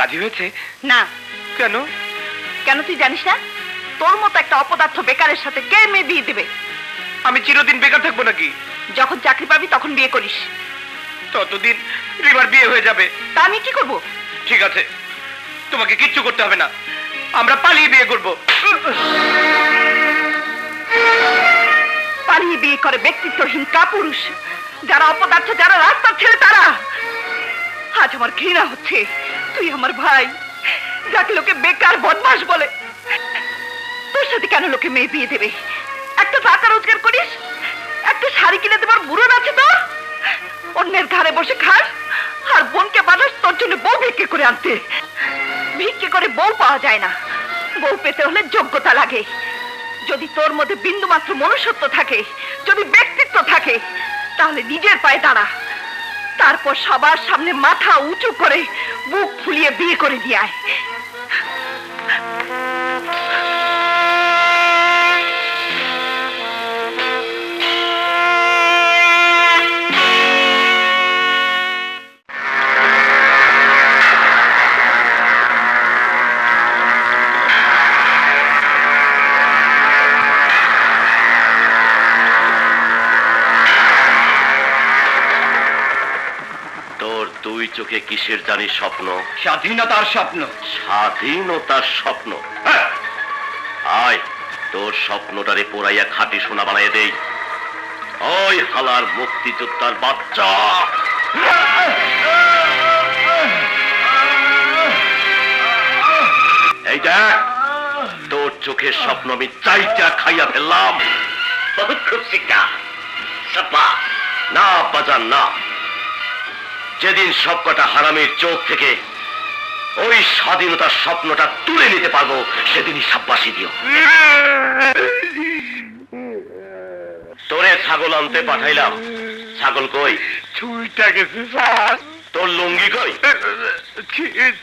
রাজি হয়েছে? না। কেন? কেন তুই জানিস না? তোর মতো একটা অপদার্থ বেকারের সাথে কে মেয়ে বিয়ে দেবে? আমি চিরদিন বেকার থাকবো নাকি? যখন চাকরি পাবি তখন বিয়ে করিস। ততদিন রিমার বিয়ে হয়ে যাবে। তা আমি কি করব? ঠিক আছে, তোমাকে কিচ্ছু করতে হবে না, আমরা পালিয়ে বিয়ে করব। পালিয়ে বিয়ে করে ব্যক্তিত্বহীন কাপুরুষ, যারা অপদার্থ, যারা রাস্তার ছেলে, তারা। আজ আমার ঘৃণা হচ্ছে, তুই আমার ভাই, যাকে লোকে বেকার বদমাস বলে, তোর সাথে কেন লোকে মেয়ে বিয়ে দেবে? একটা টাকা রোজগার করিস, একটা শাড়ি কিনে দেবার বুড়ো আছে তোর? অন্যের ঘরে বসে খাস আর বোনকে পাঠাস তোর জন্য বউ ভিক্ষে করে আনতে। ভিক্ষে করে বউ পাওয়া যায় না, বউ পেতে হলে যোগ্যতা লাগে। যদি তোর মধ্যে বিন্দু মাত্র মনুষ্যত্ব থাকে, যদি ব্যক্তিত্ব থাকে, তাহলে নিজের পায়ে দাঁড়া, তারপর সবার সামনে মাথা উঁচু করে বুক ফুলিয়ে বিয়ে করে দিয়ে আয়। দুই চোখে কিসের জানি স্বপ্ন? স্বাধীনতার স্বপ্ন। স্বাধীনতার স্বপ্ন? আয়, তোর স্বপ্নটারে পোড়াইয়া খাঁটি সোনা বানাইয়া দেই। ওই হালার মুক্তিযোদ্ধার বাচ্চা, এই দেখ, তোর চোখের স্বপ্ন আমি চাইটা খাইয়া ফেললাম। খুব শিক্ষা না বাজান না, যেদিন সবকটা হারামের চোখ থেকে ওই স্বাধীনতার স্বপ্নটা তুলে নিতে পারবো, সেদিনই সাব্বাসী দিও। তোরে ছাগল আনতে পাঠাইলাম, ছাগল কই? চুলটা গেছে স্যার। তোর লুঙ্গি কই?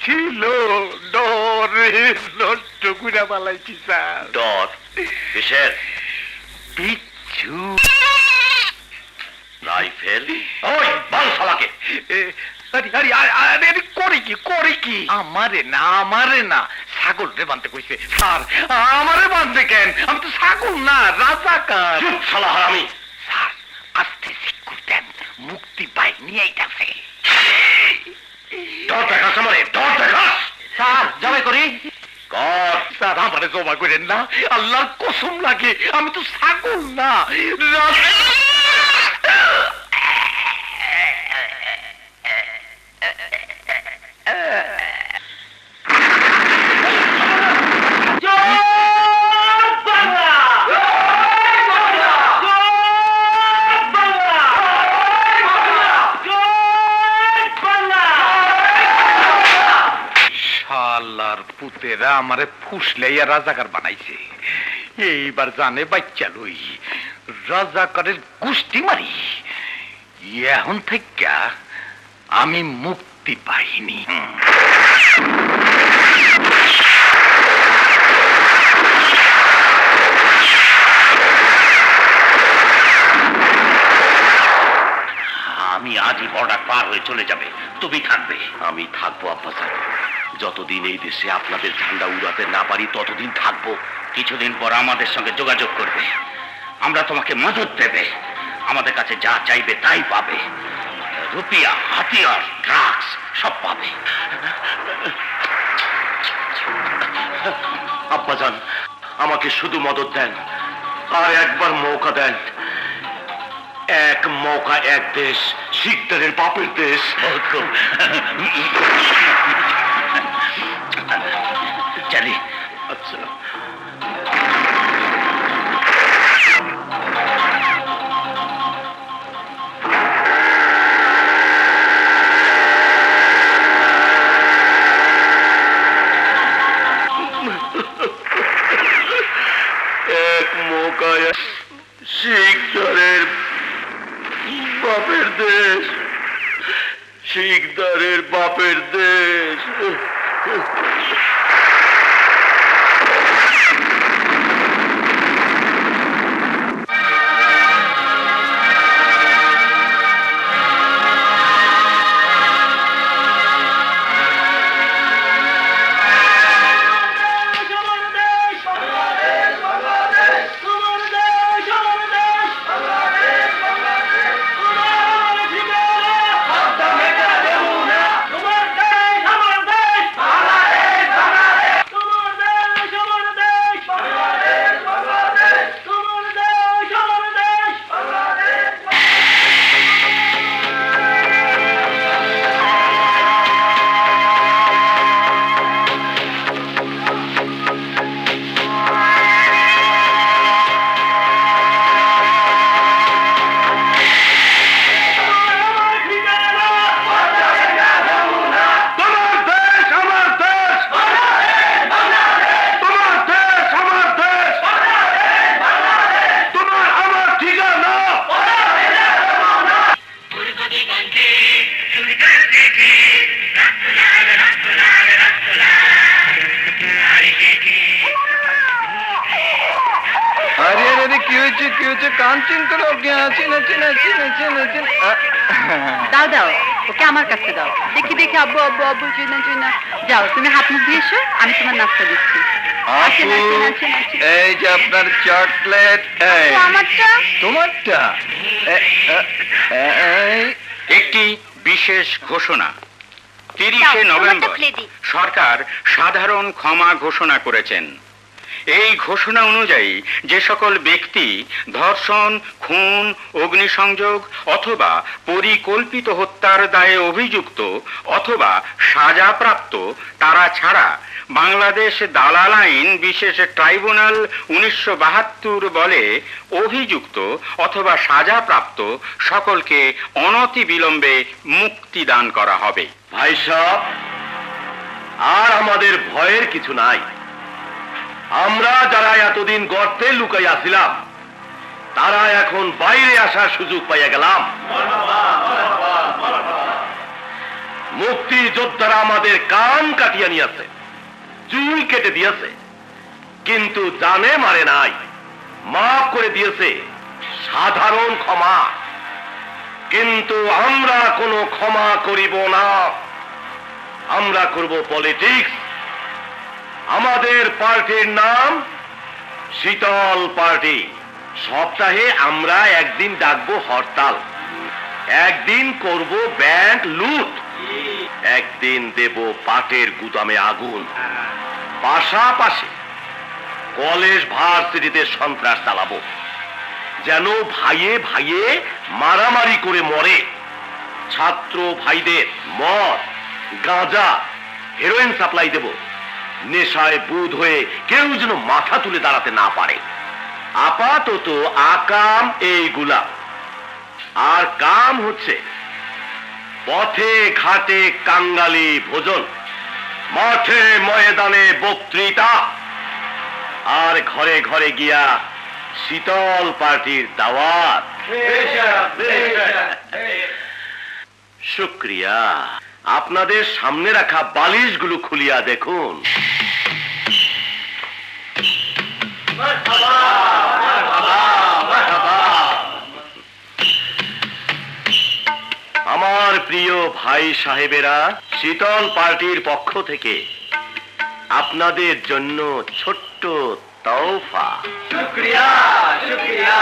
ছিল, ডরে নষ্ট করে পালাইছি স্যার। ডর কিসের? পিচ্ছু রাইফেল? ওই বাল শালাকে। করে কি? আমারে না, ছাগল রে বানতে কইছে স্যার। আমারে বানতে কেন? আমি তো ছাগল না, রাজাকার। চুপ শালা হারামি। স্যার আস্তে শিক্ষুর দেন, মুক্তি বাহিনী এইটাছে। ডর দেখাস আমারে, ডর দেখাস? স্যার জবাই করি? কর। স্যার আমারে জমা করেন না, আল্লাহর কসম লাগে, আমি তো ছাগল না। পুতেরা আমারে ফুসলাইয়া রাজাকার বানাইছে, এইবার জানে বাচ্চা লই রাজাকারের গোষ্ঠী মারি। এখন থেকে আমি মুক্তি বাহিনী। আমি আজই বর্ডার পার হয়ে চলে যাবে, তুমি থাকবে। আমি থাকবো আব্বাসান, যতদিন এই দেশে আপনাদের ঝান্ডা উড়াতে না পারি ততদিন থাকবো। কিছুদিন পর আমাদের সঙ্গে যোগাযোগ করবে, আমরা তোমাকে মদত দেবে, আমাদের কাছে যা চাইবে তাই পাবে, রুপিয়া, হাতিয়ার, ড্রাগস সব পাবে। আব্বাজান, আমাকে শুধু মদত দেন, আর একবার মৌকা দেন। এক মৌকা, এক দেশ, শিকদারের বাপের দেশ। চলি। আচ্ছা। এক মৌকায় শিকদারের বাপের দেশ, শিকদারের বাপের দেশ। কাঞ্চন করো চিনা চিনা চিনা চিনা চিনা দাও দাও, ওকে আমার কাছে দাও। দেখি দেখি আব্বু আব্বু আব্বু চিনা চিনা। যাও তুমি হাত মুখ দিয়ে এসো, আমি তোমার নাস্তা দিচ্ছি। আপু, এই যে আপনার চকলেট। আমারটা তোমারটা। একটি বিশেষ ঘোষণা। 30শে নভেম্বর সরকার সাধারণ ক্ষমা ঘোষণা করেছেন। এই ঘোষণা অনুযায়ী যে সকল ব্যক্তি ধর্ষণ, খুন, অগ্নিসংযোগ অথবা পরিকল্পিত হত্যার দায়ে অভিযুক্ত অথবা সাজাপ্রাপ্ত তারা ছাড়া বাংলাদেশ দালাল আইন বিশেষ ট্রাইব্যুনাল 1972 বলে অভিযুক্ত অথবা সাজাপ্রাপ্ত সকলকে অনতিবিলম্বে মুক্তি দান করা হবে। ভাই সাহেব, আর আমাদের ভয়ের কিছু নাই। আমরা যারা এতদিন গর্তে লুকাই আসিলাম, তারা এখন বাইরে আসার সুযোগ পাইয়া গেলাম। মুক্তি যোদ্ধারা আমাদের কান কাটিয়া নিয়েছে, চুল কেটে দিয়েছে, কিন্তু জানে মারে নাই, মাফ করে দিয়েছে সাধারণ ক্ষমা। কিন্তু আমরা কোনো ক্ষমা করিব না, আমরা করব পলিটিক্স। আমাদের পার্টির নাম শীতল পার্টি। সপ্তাহে আমরা একদিন ডাকবো হরতাল, একদিন করব ব্যাংক লুট, একদিন দেব পাটের গুদামে আগুন, পাশাপাশি কলেজ ভার্সিটিতে সন্ত্রাস চালাবো, যেন ভাইয়ে ভাইয়ে মারামারি করে মরে। ছাত্র ভাইদের মদ, গাঁজা, হেরোইন সাপ্লাই দেব, নেশায় বুধ হয়ে কেউ যেন মাথা তুলে দাঁড়াতে না পারে। আপাতত আকাম এইগুলা, আর কাম হচ্ছে পথে ঘাটে কাঙ্গালি ভোজন, মাঠে ময়দানে বক্তৃতা, আর ঘরে ঘরে গিয়া শীতল পার্টির দাওয়াত। শুক্রিয়া। আপনাদের সামনে রাখা বালিশগুলো খুলিয়া দেখুন। আমার প্রিয় ভাই সাহেবেরা, শীতল পার্টির পক্ষ থেকে আপনাদের জন্য ছোট্ট তওফা। শুকরিয়া শুকরিয়া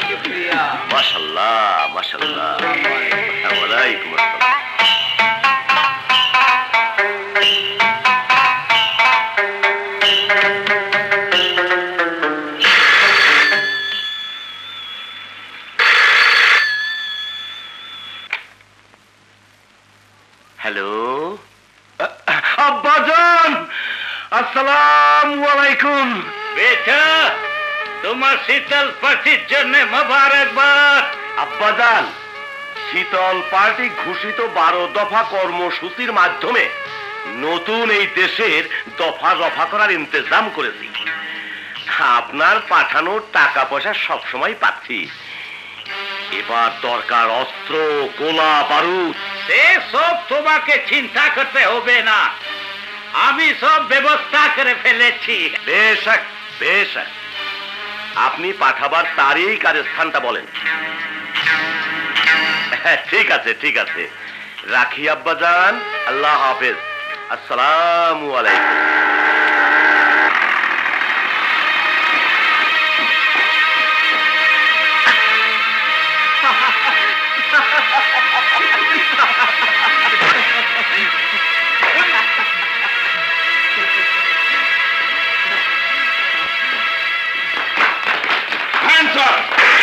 শুকরিয়া। মাশাআল্লাহ মাশাআল্লাহ। ওয়ালাইকুম আসসালাম। হ্যালো আব্বাজান, আসসালামু আলাইকুম। বেটা, তোমার শীতল পার্টির জন্য মোবারকবাদ। আব্বাজান, শীতল পার্টি ঘোষিত 12 দফা কর্মসূচির মাধ্যমে নতুন এই দেশের দফা রফা করার ইন্তজাম করেছি। আপনার পাঠানো টাকা পয়সা সবসময় পাচ্ছি। এবার দরকার অস্ত্র, গোলা বারুদ। সে সব তোমাকে চিন্তা করতে হবে না, আমি সব ব্যবস্থা করে ফেলেছি। বেশ বেশ, আপনি পাঠাবার তারিখ আর স্থানটা বলেন। ঠিক আছে ঠিক আছে, রাখি আব্বাজান, আল্লাহ হাফেজ, আসসালামু আলাইকুম।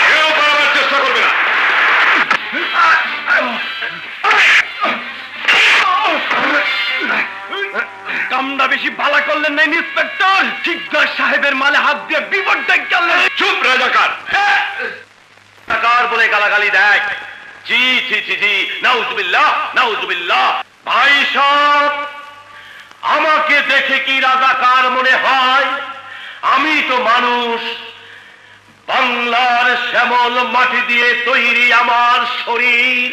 কেউ পালাবার চেষ্টা করবে না। কামটা বেশি ভালো করলেন না ইন্সপেক্টর, ঠিকদার সাহেবের মালে হাত দিয়ে বিপদ করলেন। চুপ রাজাকার, রাজাকার বলে গালাগালি দেয়। জি জি জি জি, নাউজুবিল্লাহ নাউজুবিল্লাহ। ভাই সাহেব, আমাকে দেখে কি রাজাকার মনে হয়? আমি তো মানুষ। বাংলার শ্যামল মাটি দিয়ে তৈরি আমার শরীর,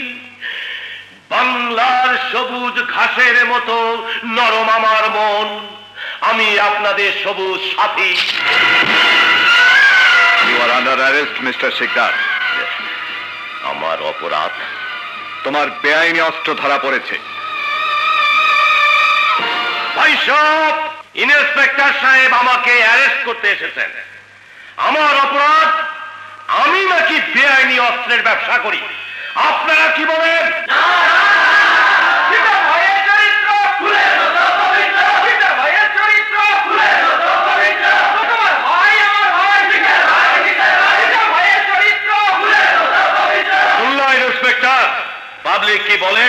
বাংলার সবুজ ঘাসের মতো নরম আমার মন। আমি আপনাদের সবুজ সাথী। আর আন্ডার অ্যারেস্ট মিস্টার শিকদার। আমার অপরাধ? তোমার বেআইনি অস্ত্র ধরা পড়েছে। ভাই সব, ইন্সপেক্টর সাহেব আমাকে অ্যারেস্ট করতে এসেছেন। আমার অপরাধ? আমি নাকি বেআইনি অস্ত্রের ব্যবসা করি? আপনারা কি বলেন? ইন্সপেক্টর, পাবলিক কি বলে?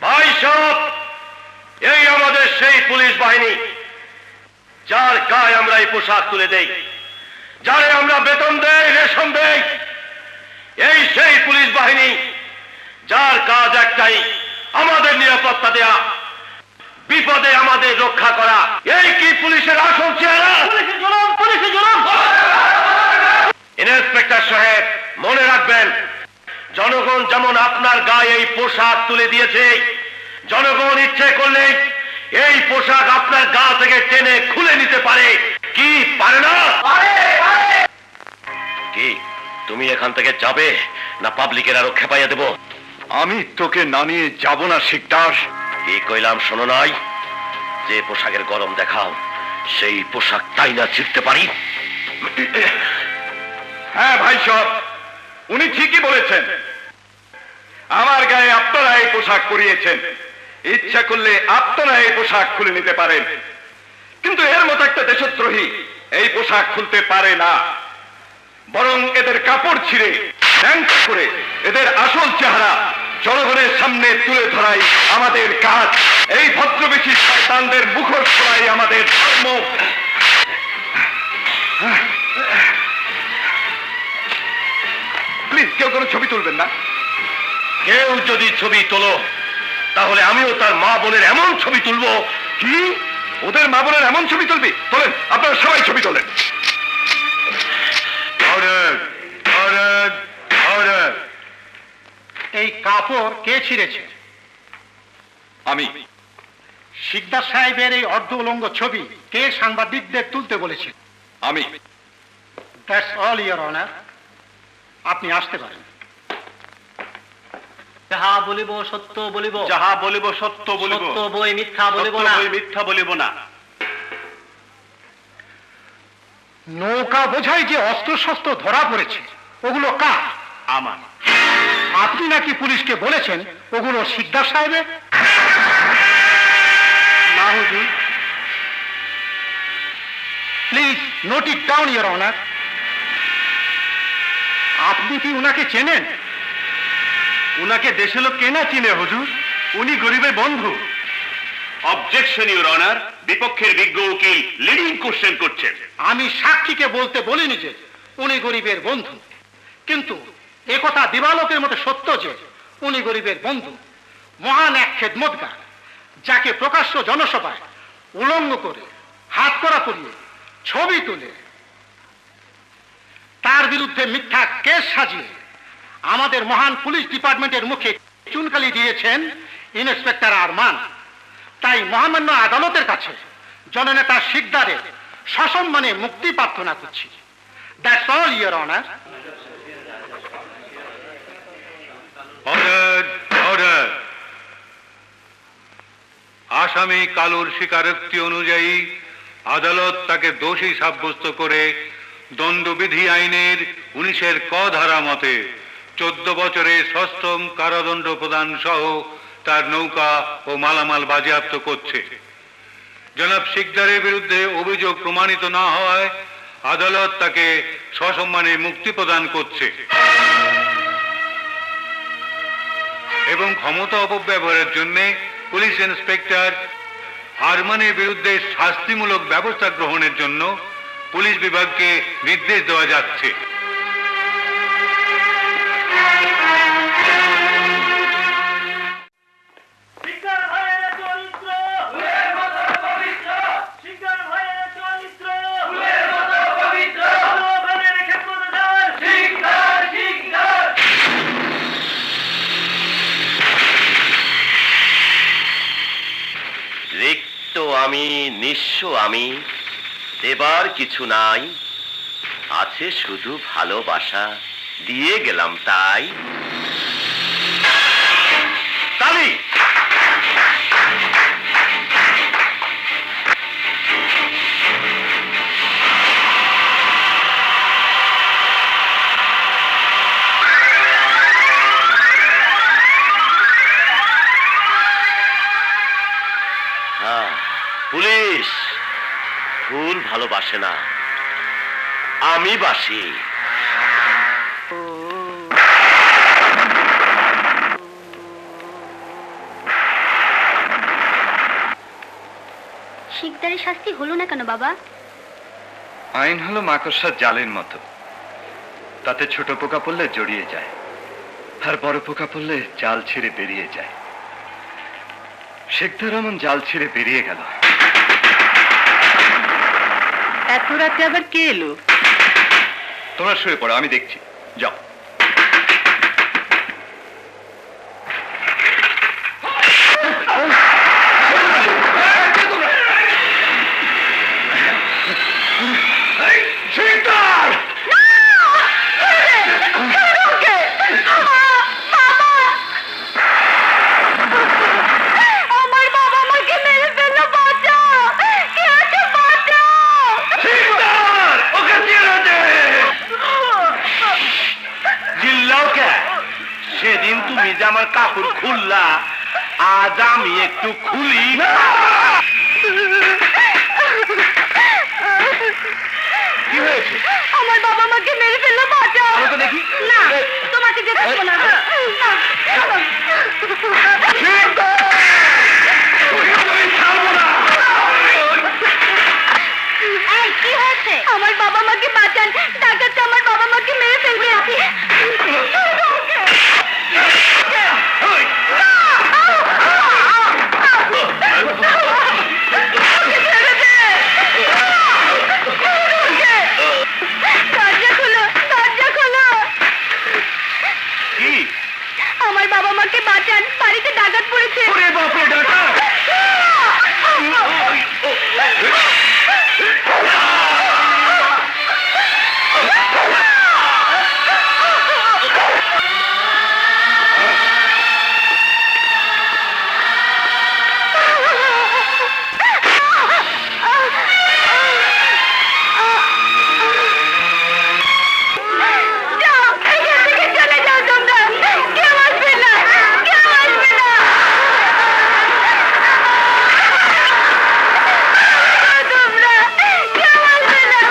ভাই সব, এই আমাদের সেই পুলিশ বাহিনী যার গায়ে আমরা এই পোশাক তুলে দেই, যারে আমরা বেতন দেই, রেশন দেই। এই সেই পুলিশ বাহিনী যার কাজ একটাই, আমাদের নিরাপত্তা দেয়া, বিপদে আমাদের রক্ষা করা। এই কি পুলিশের আসল চেহারা? ইন্সপেক্টর সাহেব, মনে রাখবেন, জনগণ যেমন আপনার গায়ে এই পোশাক তুলে দিয়েছে, জনগণ ইচ্ছে করলে এই পোশাক আপনার গা থেকে টেনে খুলে নিতে পারে। কি পারে না? কি তুমি এখান থেকে যাবে, না পাবলিকের আরো খেপাইয়া দেব? আমি তোকে না নিয়ে যাব না শিকদার। কি কইলাম শোনো নাই? যে পোশাকের গরম দেখাও, সেই পোশাক তাই না ছিঁড়তে পারি? হ্যাঁ ভাই সব, উনি ঠিকই বলেছেন। আমার গায়ে আপনারা এই পোশাক পরিয়েছেন, ইচ্ছা করলে আপনারা এই পোশাক খুলে নিতে পারেন, কিন্তু এর মতো একটা দেশদ্রোহী এই পোশাক খুলতে পারে না। বরং এদের কাপড় ছিঁড়ে ন্যাংটা করে এদের আসল চেহারা জনগণের সামনে তুলে ধরাই আমাদের কাজ। এই ভদ্রবেশী শয়তানদের মুখোশ খোলাই আমাদের ধর্ম। প্লিজ কেউ কোনো ছবি তুলবেন না। কেউ যদি ছবি তোলো, তাহলে আমিও তার মা বোনের এমন ছবি তুলবো। কি? ওদের মা বোনের এমন ছবি তুলবি? তোলেন, আপনারা সবাই ছবি তোলেন। এই কাপড় কে ছিঁড়েছে? আমি। শিকদার সাহেবের এই অর্ধ উলঙ্গ ছবি কে সাংবাদিকদের তুলতে বলেছে? আমি। That's all your honour. আপনি আসতে পারেন। যাহা বলিব সত্য বলিব, যাহা বলিব সত্য বলিব, সত্য বই মিথ্যা বলিব না। মিথ্যা বলিব না। নৌকা বোঝাই যে অস্ত্র শস্ত্র ধরা পড়েছে, ওগুলো কার? আমার। আপনি নাকি পুলিশকে বলেছেন ওগুলো শিকদার সাহেবের? না হুজুর। Please note it down your honour. আপনি কি উনাকে চেনেন? উনাকে দেশে লোক কেনা চিনে হুজুর, উনি গরিবের বন্ধু। অবজেকশন ইওর অনার, বিপক্ষের বিজ্ঞ উকিল লিডিং কোশ্চেন করছেন। আমি সাক্ষীকে বলতে বলিনি যে উনি গরিবের বন্ধু, কিন্তু একথা দিবালোকের মতো সত্য যে উনি গরিবের বন্ধু, মহান এক খেদমতগার, যাকে প্রকাশ্য জনসভায় উলঙ্গ করে হাত করা করিয়ে ছবি তুলে তার বিরুদ্ধে মিথ্যা কেস সাজিয়ে আমাদের মহান পুলিশ ডিপার্টমেন্টের মুখে চুনকালি দিয়েছেন ইন্সপেক্টর আরমান। তাই মহামান্য আদালতের কাছে জননেতা শিকদারের সসম্মানে মুক্তি প্রার্থনা করছি। That's all your honour. Order, order. আসামি কালুর স্বীকারোক্তি অনুযায়ী আদালত তাকে দোষী সাব্যস্ত করে দণ্ডবিধি আইনের 19 ক ধারা মতে 14 বছরের সশ্রম কারাদণ্ড প্রদান সহ তার নৌকা ও মালামাল বাজেয়াপ্ত করছে। জনাব শিকদারের বিরুদ্ধে অভিযোগ প্রমাণিত না হওয়ায় আদালত তাকে সসম্মানে মুক্তি প্রদান করছে এবং ক্ষমতা অপব্যবহারের জন্য পুলিশ ইন্সপেক্টর আরমানের বিরুদ্ধে শাস্তিমূলক ব্যবস্থা গ্রহণের জন্য পুলিশ বিভাগকে নির্দেশ দেওয়া যাচ্ছে। রিক্ত আমি, নিঃস্ব আমি, দেবার কিছু নাই, আছে শুধু ভালোবাসা, দিয়ে গেলাম তাই। তালি! পুলিশ ফুল ভালোবাসে না, আমি বাসি। শিকদারের শাস্তি হলো না কেন বাবা? আইন হলো মাকড়সার জালের মতো, তাতে ছোট পোকা পড়লে জড়িয়ে যায়, আর বড় পোকা পড়লে জাল ছিঁড়ে বেরিয়ে যায়। শেখদার এমন জাল ছিঁড়ে বেরিয়ে গেল। এত রাতে আবার কে এলো? তোমরা শুয়ে পড়ো, আমি দেখছি, যাও। সেদিন তুমি যে আমার কাপড় খুললা, আজ আমি একটু খুলি। কি হয়েছে? আমার বাবা মাকে মেরে ফেললো, বাঁচাও। আমি তো দেখি না, তোমাকে যেতে দেবো না। এই, কি হয়েছে? আমার বাবা মাকে বাঁচান, ডাকাতটা আমার বাবা মাকে মেরে ফেলবে। দরজা খোলো, দরজা খোলো। কি? আমার বাবা মাকে বাঁচান, বাড়িতে ডাকাত পড়েছে। ওরে বাপরে, ডাকাত! যাও, এখান থেকে চলে যাও তোমরা। কেউ আসবে না, কেউ আসবে না। তোমরা, কেউ আসবে না।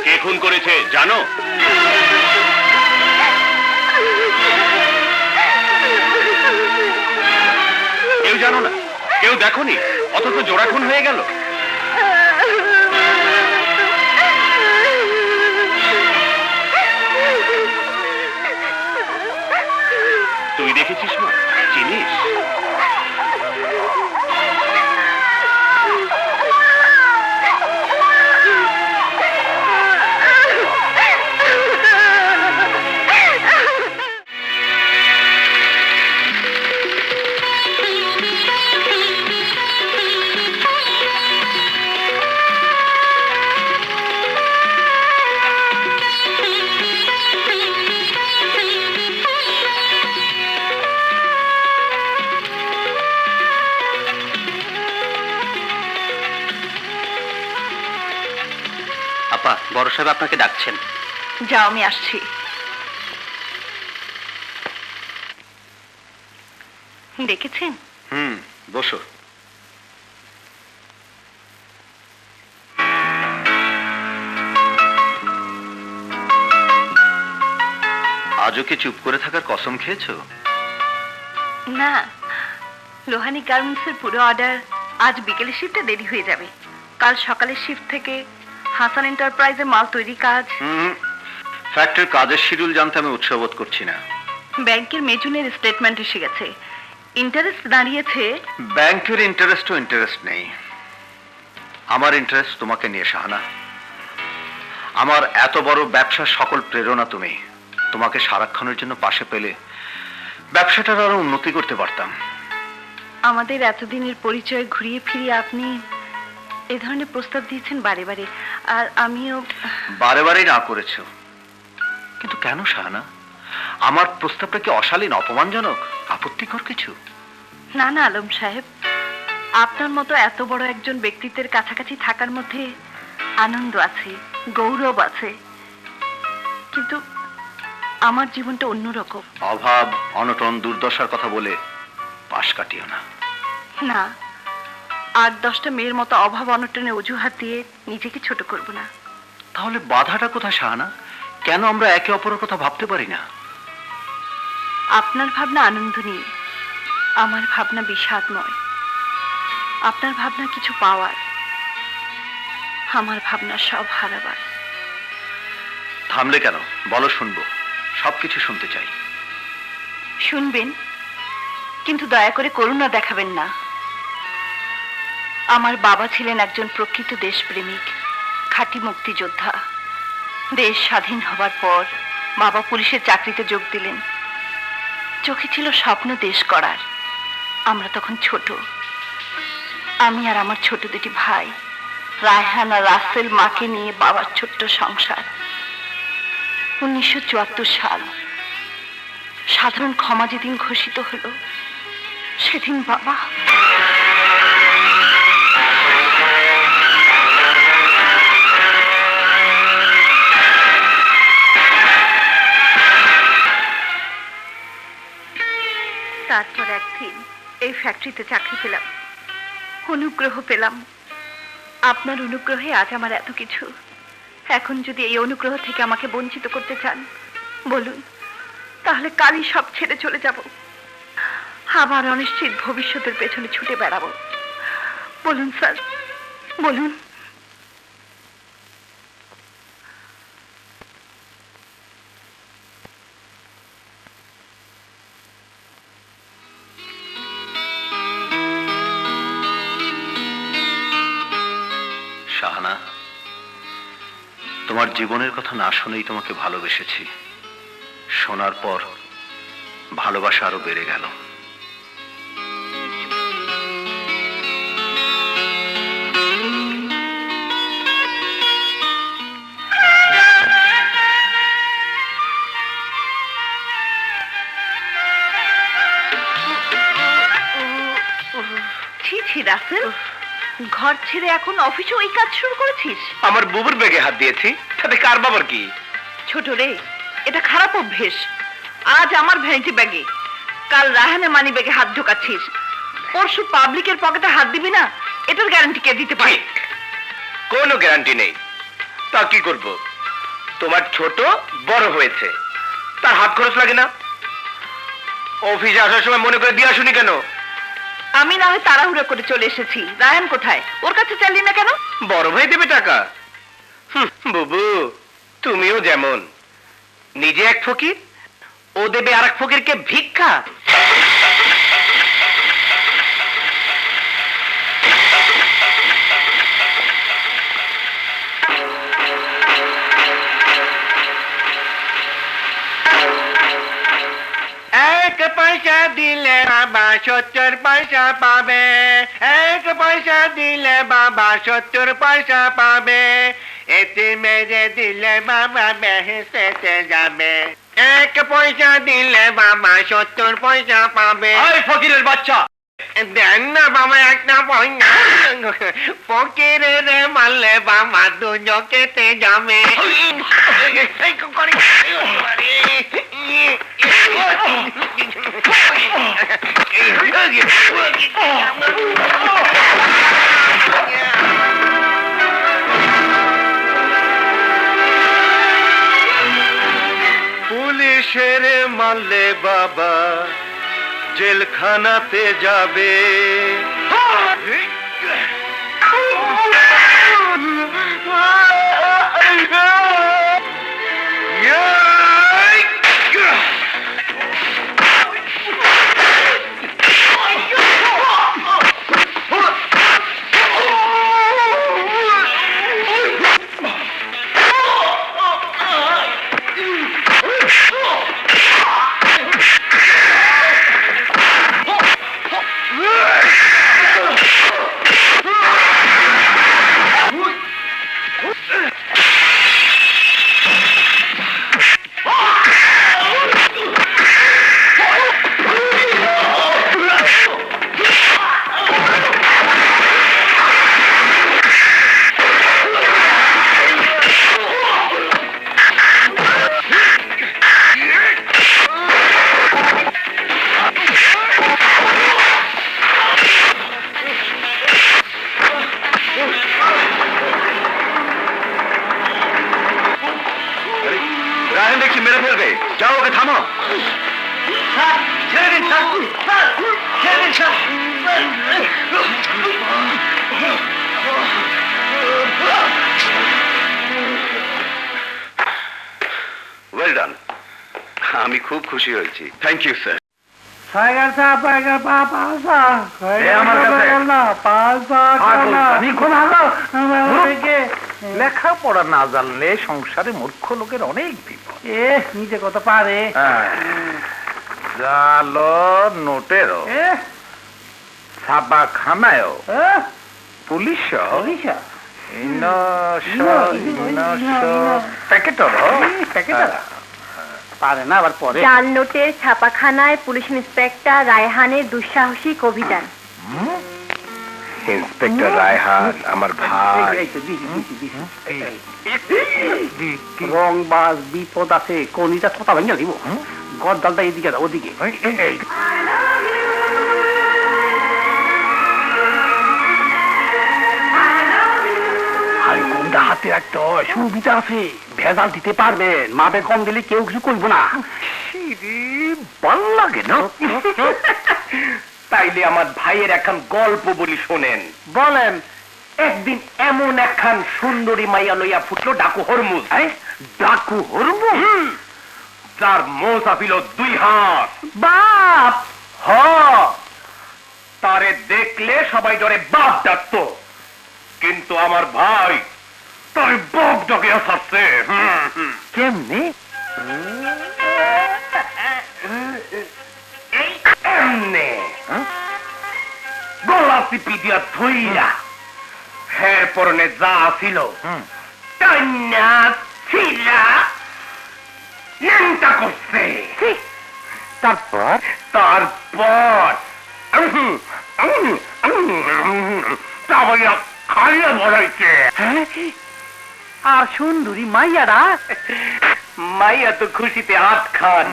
কে খুন করেছে জানো? কেউ জানো না? কেউ দেখোনি? অথচ জোড়া খুন হয়ে গেল। তুই দেখেছিস না? চিনিস? আপা, বড় সাহেব আপনাকে ডাকছেন। যাও, আমি আসছি। দেখেছেন? বসো। আজও কি চুপ করে থাকার কসম খেয়েছো? না, লোহানী গার্মেন্টসের পুরো অর্ডার আজ বিকেলে শিফটে দেরি হয়ে যাবে। কাল সকালের শিফট থেকে হাসান এন্টারপ্রাইজে মাল তৈরি কাজ। ফ্যাক্টরির কাজের শিডিউল জানতে আমি উৎসাহ বোধ করছি না। ব্যাংকের মেজুনের স্টেটমেন্ট এসে গেছে, ইন্টারেস্ট দাঁড়িয়েছে। ব্যাংকের ইন্টারেস্টও ইন্টারেস্ট নেই। আমার ইন্টারেস্ট তোমাকে নিয়ে, শাহানা। আমার এত বড় ব্যবসার সকল প্রেরণা তুমি। তোমাকে সারাক্ষণের জন্য পাশে পেলে ব্যবসাটার আরো উন্নতি করতে পারতাম। আমাদের এতদিনের পরিচয় ঘুরিয়ে ফিরিয়ে আপনি এ ধরনের প্রস্তাব দিয়েছেন বারে বারে, আর আমিও বারে বারে না করেছো, কিন্তু কেন শাহানা? আমার প্রস্তাবটা কি অশালীন, অপমানজনক, আপত্তিকর কিছু? না না আলম সাহেব, আপনার মতো এত বড় একজন ব্যক্তিত্বের কাছাকাছি থাকার মধ্যে আনন্দ আছে, গৌরব আছে, কিন্তু আমার জীবনটা অন্যরকম। অভাব, অনটন, দুর্দশার কথা বলে পাশ কাটিও না। না, 8-10টা মেয়ের মতো অভাব অনটনে অজুহাত দিয়ে নিজেকে ছোট করব না। তাহলে বাধাটা কোথায় শাহানা? কেন আমরা একে অপরের কথা ভাবতে পারি না? আপনার ভাবনা আনন্দ নিয়ে, আমার ভাবনা বিষাদময়। আপনার ভাবনা কিছু পাওয়ার, আমার ভাবনা সব হারাবার। থামলে কেন? বলো, শুনবো, সবকিছু শুনতে চাই। শুনবেন, কিন্তু দয়া করে করুণা দেখাবেন না। আমার বাবা ছিলেন একজন প্রকৃত দেশপ্রেমিক, খাঁটি মুক্তিযোদ্ধা। দেশ স্বাধীন হবার পর বাবা পুলিশের চাকরিতে যোগ দিলেন। চোখে ছিল স্বপ্ন দেশ করার। আমরা তখন ছোট, আমি আর আমার ছোট দুটি ভাই, রায়হান আর রাসেল, মাকে নিয়ে বাবার ছোট্ট সংসার। 1974 সাল, সাধারণ ক্ষমা যেদিন ঘোষিত হলো, সেদিন বাবা তারপর একদিন এই ফ্যাক্টরিতে চাকরি পেলাম, অনুগ্রহ পেলাম। আপনার অনুগ্রহে আজ আমার এত কিছু। এখন যদি এই অনুগ্রহ থেকে আমাকে বঞ্চিত করতে চান, বলুন, তাহলে কালই সব ছেড়ে চলে যাব। আবার অনিশ্চিত ভবিষ্যতের পেছনে ছুটে বেড়াবো। বলুন স্যার, বলুন। শাহানা, তোমার জীবনের কথা না শুনেই তোমাকে ভালোবেসেছি। শোনার পর ভালোবাসা আরো বেড়ে গেল। ছি ছি রাসেল, ঘর ছেড়ে এখন অফিসে ওই কাজ শুরু করেছিস? আমার বুবুর ব্যাগে হাত দিয়েছি, তাতে কার বাবার কি? ছোট রে, এটা খারাপ অভ্যেস। আজ আমার ভ্যানিটি ব্যাগে, কাল রাহানের মানি ব্যাগে হাত ঢোকাচ্ছিস। পরশু পাবলিকের পকেটে হাত দিবি না, এটার গ্যারান্টি কে দিতে পারে? কোনো গ্যারান্টি নেই। তা কি করব? তোমার ছোট বড় হয়েছে, তার হাত খরচ লাগে না? অফিসে আসার সময় মনে করে দিয়ে আসুনি কেন? আমি না হয় তাড়াহুড়ো করে চলে এসেছি। রায়ান কোথায়? ওর কাছে চাইলি না কেন? বড় ভাই দেবে টাকা। বুবু, তুমিও যেমন, নিজে এক ফকির, ও দেবে আর এক ফকিরকে ভিক্ষা। এক পয়সা দিলে বাবা 70 পয়সা পাবে, এক পয়সা দিলে বাবা 70 পয়সা পাবে, এতে মেরে দিলে বাবা বেহেশতে যাবে। এক পয়সা দিলে বাবা 70 পয়সা পাবে। ওই ফকিরের বাচ্চা, দেন না বাবা একটা পয়সা। ফকিরের মারলে বাবা দুজকেতে যাবে। পুলিশের মারলে বাবা জেলখানাতে যাবে। রায়হান দেখছি মেরে ফেলবে, যাও ওকে থামাও। ছেড়ে দিন স্যার, ছেড়ে দিন স্যার। ওয়েল ডান, আমি খুব খুশি হয়েছি। Thank you sir. লেখাপড়া না জানলে সংসারে মূর্খ লোকের অনেক বিপদ। নিজে কত পারে। জালো নোটেরও, ছাপা খানায়ও, পুলিশ পারে না আবার পরে। জাল নোটের ছাপাখানায় পুলিশ ইন্সপেক্টর রায়হানের দুঃসাহসিক অভিযান। ইন্সপেক্টর রায়হান আমার ভাই। রং বাস বিপদ আছে, কোনিটা ছটা ভেঙে দিব। গদ্দালটা এদিকে দাও, ওদিকে। কোনটা হাতে রাখতে হয়, সুবিধা আছে, ভেজাল দিতে পারবেন। মাপে কম দিলে কেউ কিছু করবো না। ভাল লাগে না। তাইলে আমার ভাইয়ের একখান গল্প বলি শোনেন। বলেন। একদিন এমন একখান সুন্দরী মাইয়া লইয়া ফুটলো ডাকু হরমুজ। ডাকু হরমুজ, যার মোজা ছিল 2 হাত। বাপ হ, তারে দেখলে সবাই ডরে বাপ ডাকতো, কিন্তু আমার ভাই তার বাপ ডাকে আসাচ্ছে। কেমনি? এমনে গলা চিপি দিয়া ধুইয়া হের পরনে যা ছিল টান্না ছিলা ন্যাংটা করছে। তারপর তাবাইয়া খাইয়া বলাইছে। আর সুন্দরী মাইয়ারা? মাইয়া তো খুশিতে হাত খান।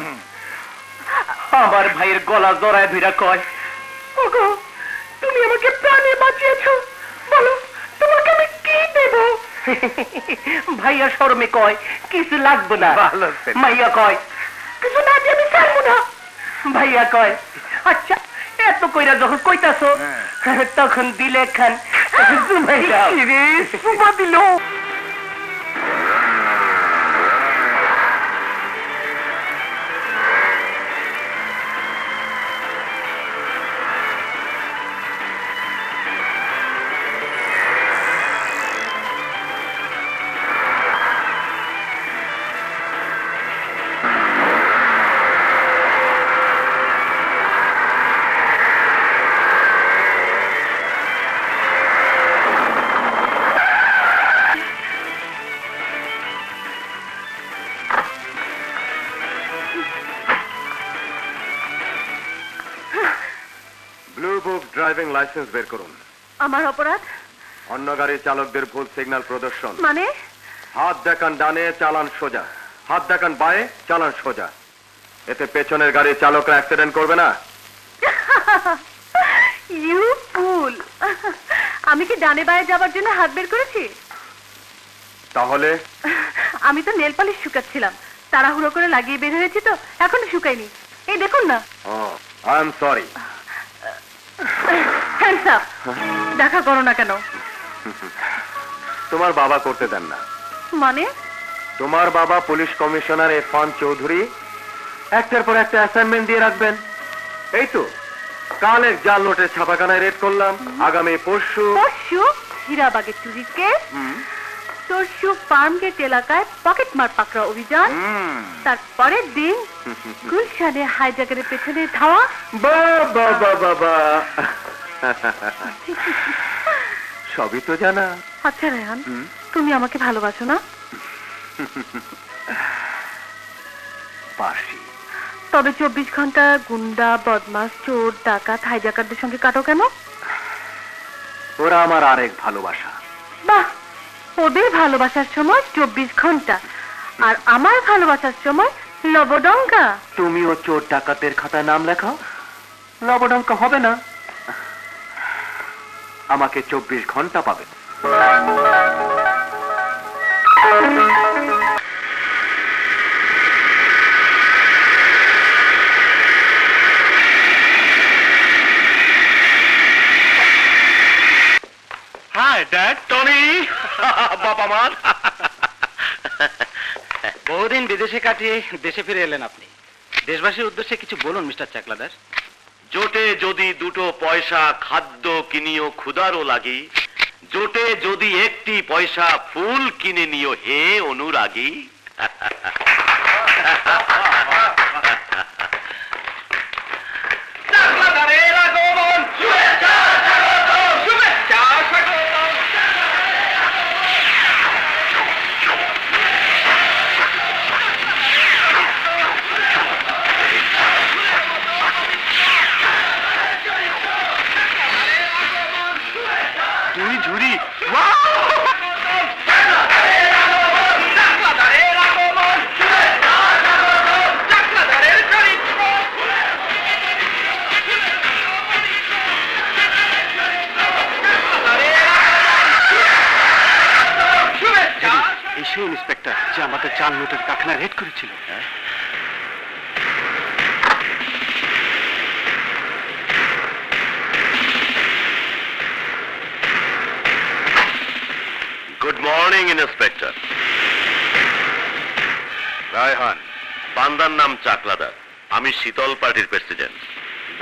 আমার ভাইয়ের গলা জড়ায় ধইরা কয়, ওগো তুমি আমাকে প্রাণে বাঁচিয়েছো, বলো তোমাকে আমি কি দেব? ভাইয়া শরমে কয় কিছু লাগবে না। মাইয়া কয় কিছু না দিয়ে আমি ছাড়বো না। ভাইয়া কয় আচ্ছা এত কইরা যখন কইতাছো তখন দিলে খান সুমা দিল। ড্রাইভিং লাইসেন্স বের করুন। আমার অপরাধ? অন্য গাড়ির চালকদের ভুল সিগন্যাল প্রদর্শন। মানে? হাত দেখান ডানে, চালান সোজা। হাত দেখান বাঁয়ে, চালান সোজা। এতে পেছনের গাড়ির চালকরা অ্যাক্সিডেন্ট করবে না। ইউ ফুল! আমি কি ডানে বাঁয়ে যাবার জন্য হাত বের করেছি? তাহলে? আমি তো নেল পালিশ শুকাচ্ছিলাম, তাড়াহুড়ো করে লাগিয়ে বের হয়েছি তো, এখনো শুকাইনি। এই দেখুন না। I am sorry. Hands up! দেখা করো না কেন? তোমার বাবা করতে দেন না। মানে? তোমার বাবা পুলিশ কমিশনার ইরফান চৌধুরী একটার পর একটা অ্যাসাইনমেন্ট দিয়ে রাখবেন। এই তো কাল এক জাল নোটের ছাপাখানায় রেড করলাম। আগামী পরশু হীরাবাগের চুরির কেস, তরশু ফার্ম গেট এলাকায় পকেট মার পাকড়া অভিযান, তারপরের দিন গুলশানে হাইজাগারের পেছনে ধাওয়া। বাবা বাবা সবই তো জানা। আচ্ছা রেহান, তুমি আমাকে ভালোবাসো না? বাসি। তবে 24 ঘন্টা গুন্ডা, বদমাস, চোর, ডাকাত, হাইজাকারদের সঙ্গে কাটো কেন? ওরা আমার আরেক ভালোবাসা। বাহ, ওদের ভালোবাসার সময় 24 ঘন্টা, আর আমার ভালোবাসার সময় লবডঙ্কা। তুমিও চোর ডাকাতের খাতায় নাম লেখাও, লবডঙ্কা হবে না। আমাকে 24 ঘন্টা পাবে। ড্যাড টনি বাবা মার বহুদিন বিদেশে কাটিয়ে দেশে ফিরে এলেন আপনি। দেশবাসীর উদ্দেশ্যে কিছু বলুন মিস্টার চাকলাদার। জোটে যদি দুটো পয়সা খাদ্য কিনিও ক্ষুধারও লাগি, জোটে যদি একটি পয়সা ফুল কিনে নিও হে অনুরাগী। তুই ঝুড়ি এই সেই ইন্সপেক্টর যে আমাদের 4 নোটের কারখানা রেড করেছিল। Good morning inspector. রায়হান, বান্দার নাম চাকলাদার, আমি শীতল পার্টির প্রেসিডেন্ট।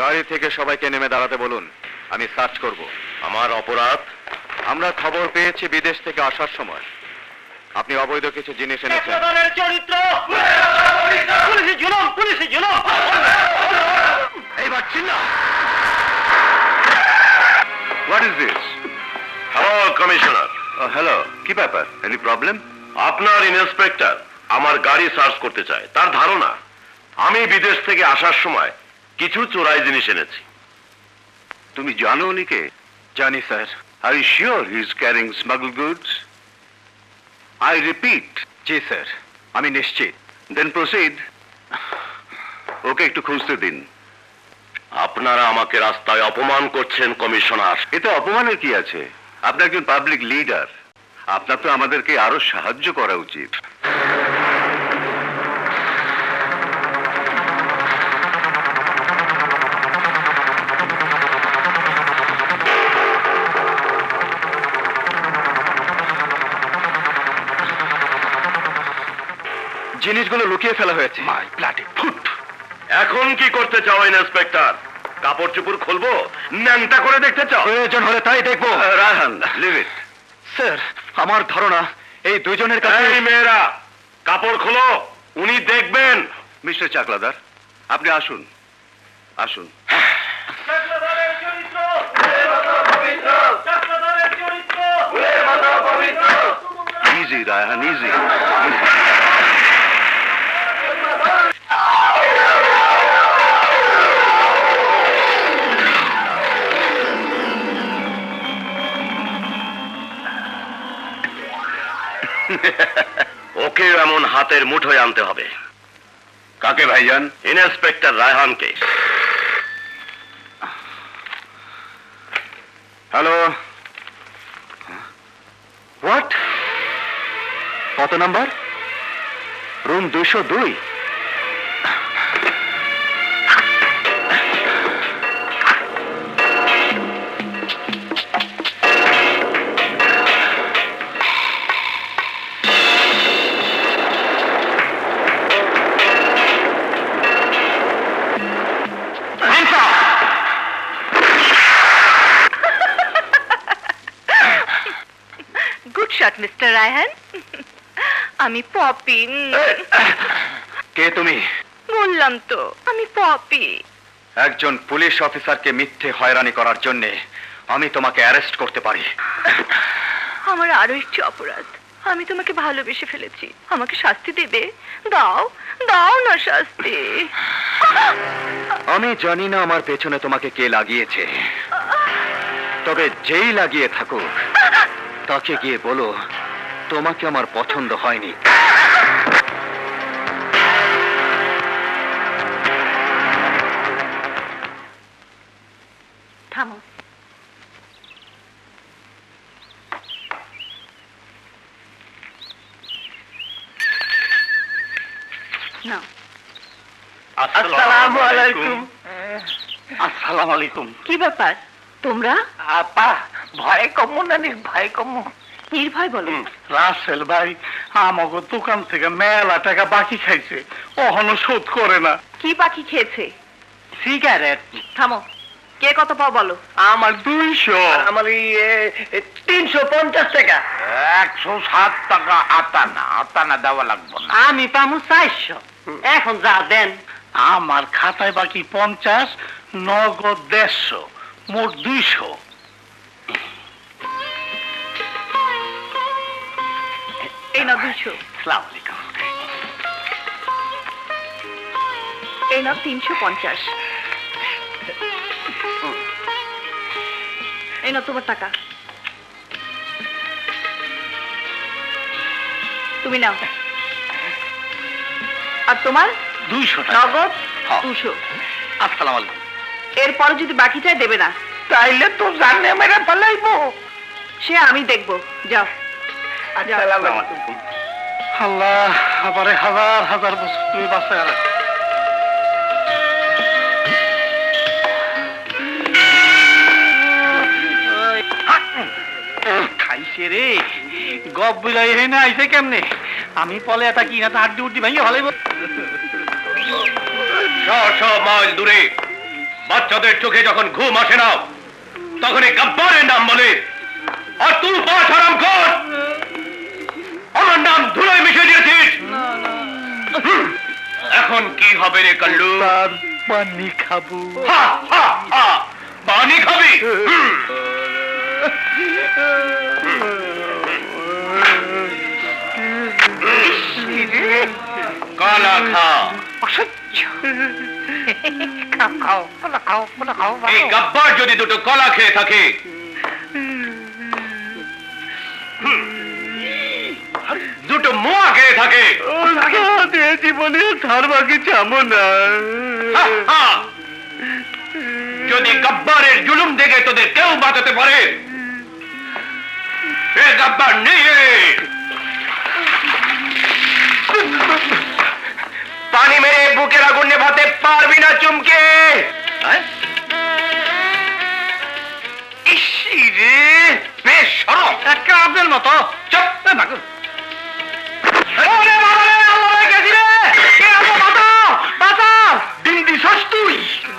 গাড়ি থেকে সবাইকে নেমে দাঁড়াতে বলুন, আমি সার্চ করব। আমার অপরাধ, আমরা খবর পেয়েছি বিদেশ থেকে আসার সময় আপনি অবৈধ কিছু জিনিস এনেছেন। চরিত্র পুলিশে জুলুম, পুলিশে জুলুম। এইবার চিল্লা। What is this? Hello commissioner. Hello, কি ব্যাপার? Any problem? আপনার ইন্সপেক্টর আমার গাড়ি সার্চ করতে চায়। তার ধারণা আমি বিদেশ থেকে আসার সময় কিছু চোরাই জিনিস এনেছি। তুমি জানো উনিকে? জানি sir. Are you sure he is carrying smuggle goods? I repeat. জি স্যার, আমি নিশ্চিত। দেন প্রসিড। ওকে একটু খুঁজতে দিন। আপনারা আমাকে রাস্তায় অপমান করছেন কমিশনার। এতে অপমানের কি আছে? আপনি একজন পাবলিক লিডার, আপনার তো আমাদেরকে আরো সাহায্য করা উচিত। জিনিসগুলো লুকিয়ে ফেলা হয়েছে। মাই ব্লাডি ফুট। এখন কি করতে চাও ইন্সপেক্টর? কাপড় চোপড় খুলবো, ন্যাংটা করে দেখতে চাও? প্রয়োজন হলে তাই দেখবো। রায়হান, লিভ ইট। স্যার, আমার ধারণা এই দুজনের কাছে। এই মেয়েরা, কাপড় খোলো, উনি দেখবেন। মিস্টার চাকলাদার, আপনি আসুন, আসুন। Easy Raihan, easy. ওকে এমন হাতের মুঠোয় আনতে হবে। কাকে ভাইজান? ইন্সপেক্টর রায়হানকে। Hello, what? কত number? Room 202। Good shot mister Raihan. আমি পপি। কে তুমি? বললাম তো আমি পপি। একজন পুলিশ অফিসারকে মিথ্যে হয়রানি করার জন্য আমি তোমাকে অ্যারেস্ট করতে পারি। আমার আরো একটি অপরাধ, আমি তোমাকে ভালোবেসে ফেলেছি। আমাকে শাস্তি দেবে? দাও দাও না শাস্তি। আমি জানি না আমার পেছনে তোমাকে কে লাগিয়েছে, তবে যেই লাগিয়ে থাকুক তাকে গিয়ে বলো তোমাকে আমার পছন্দ হয়নি। থামো। না, আসসালামু আলাইকুম। আসসালামু আলাইকুম। কি ব্যাপার তোমরা? আপা, ভয় কম নানি, ভয় কম। নির্ভয় বলো। রাসেল ভাই আমাকে দোকান থেকে মেলা টাকা বাকি খাইছে, ওহনো শোধ করে না। কি পাখি খেয়েছে? সিগারেট। থামো, কে কত পাও বলো। আমার 200। আমার 350 টাকা। 107 টাকা আতানা, আতানা দেওয়া লাগবে না। আমি পামু 400। এখন যা দেন। আমার খাতায় বাকি 50, নগদ 150, মোট 200। এই নাও 200, আসসালামু আলাইকুম। এই নাও 350। এই নাও তোমার টাকা। তুমি নাও। আর তোমার 200 টাকা। নগদ হ্যাঁ। 200। আসসালামু আলাইকুম। এরপরে যদি বাকি চাই দেবে না। তাইলে তো জানে মেরে পালাইবো। সে আমি দেখবো, যাও। আসসালামু আলাইকুম। আল্লাহ আমারে হাজার হাজার বছর তুমি বাঁচায় রাখো। খাইছে রে, গপ বিলাই হে না আইছে কেমনে? আমি পলে এটা কি না হাড্ডি উড্ডি ভাঙিয়ে ভালাইব। 100 মাইল দূরে বাচ্চাদের চোখে যখন ঘুম আসে না, তখন এই গব্বরের নাম বলে। আর তুই পাঁচ হারাম কর, আমার নাম ধুলোয় মিশে দিয়েছিস। এখন কি হবে রে কাল্লু? তার পানি খাবো। হা, হা, হা। পানি খাবি? কলা খা। এই গব্বর যদি দুটো কলা খেয়ে থাকে, দুটো মোয়া খেয়ে থাকে, জীবনে ধার বাকি যাবো না। হা, হা। যদি গব্বরের জুলুম দেখে তোদের কেউ বাঁচাতে পারে, এ গব্বর নিয়ে পানি মেরে বুকের আগুন নেভাতে পারবি না চুমকে। ইসি রে, বেশ সরো। একটা আপনার মতো চুপ।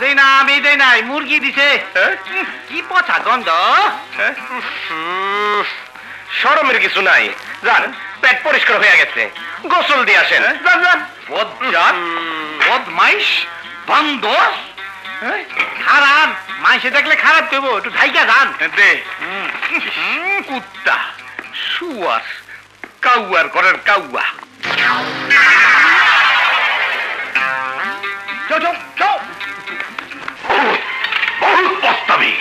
দেই না, আমি দেই নাই, মুরগি দিছে। কি পচা গন্ধ। শরমের কিছু নাই, যান, পেট পরিষ্কার হয়ে গেছে, গোসল দিয়ে আসেন। যান যান। বজ্জাত, বদমাইশ, বান্দর, খারাপ মাইসে দেখলে খারাপ করবো, একটু ঢাইকা যান। দে। কুত্তা, শুয়ার, কাউয়ার ঘরের কাউয়া। যাও যাও যাও। বহুত পস্তাবি।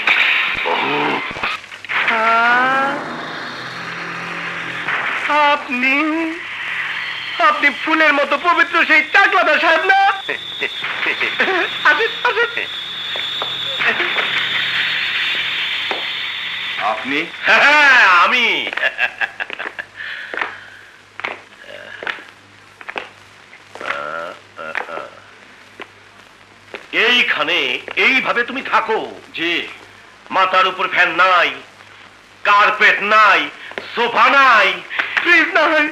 আপনি আপনি ফুলের মতো পবিত্র সেই চাকলাদা সাহেব না? আসেন আসেন। আপনি? হ্যাঁ, আমি। এইখানে এইভাবে তুমি থাকো যে মাথার উপর ফ্যান নাই, কার্পেট নাই, সোফা নাই, ফ্রিজ নাই,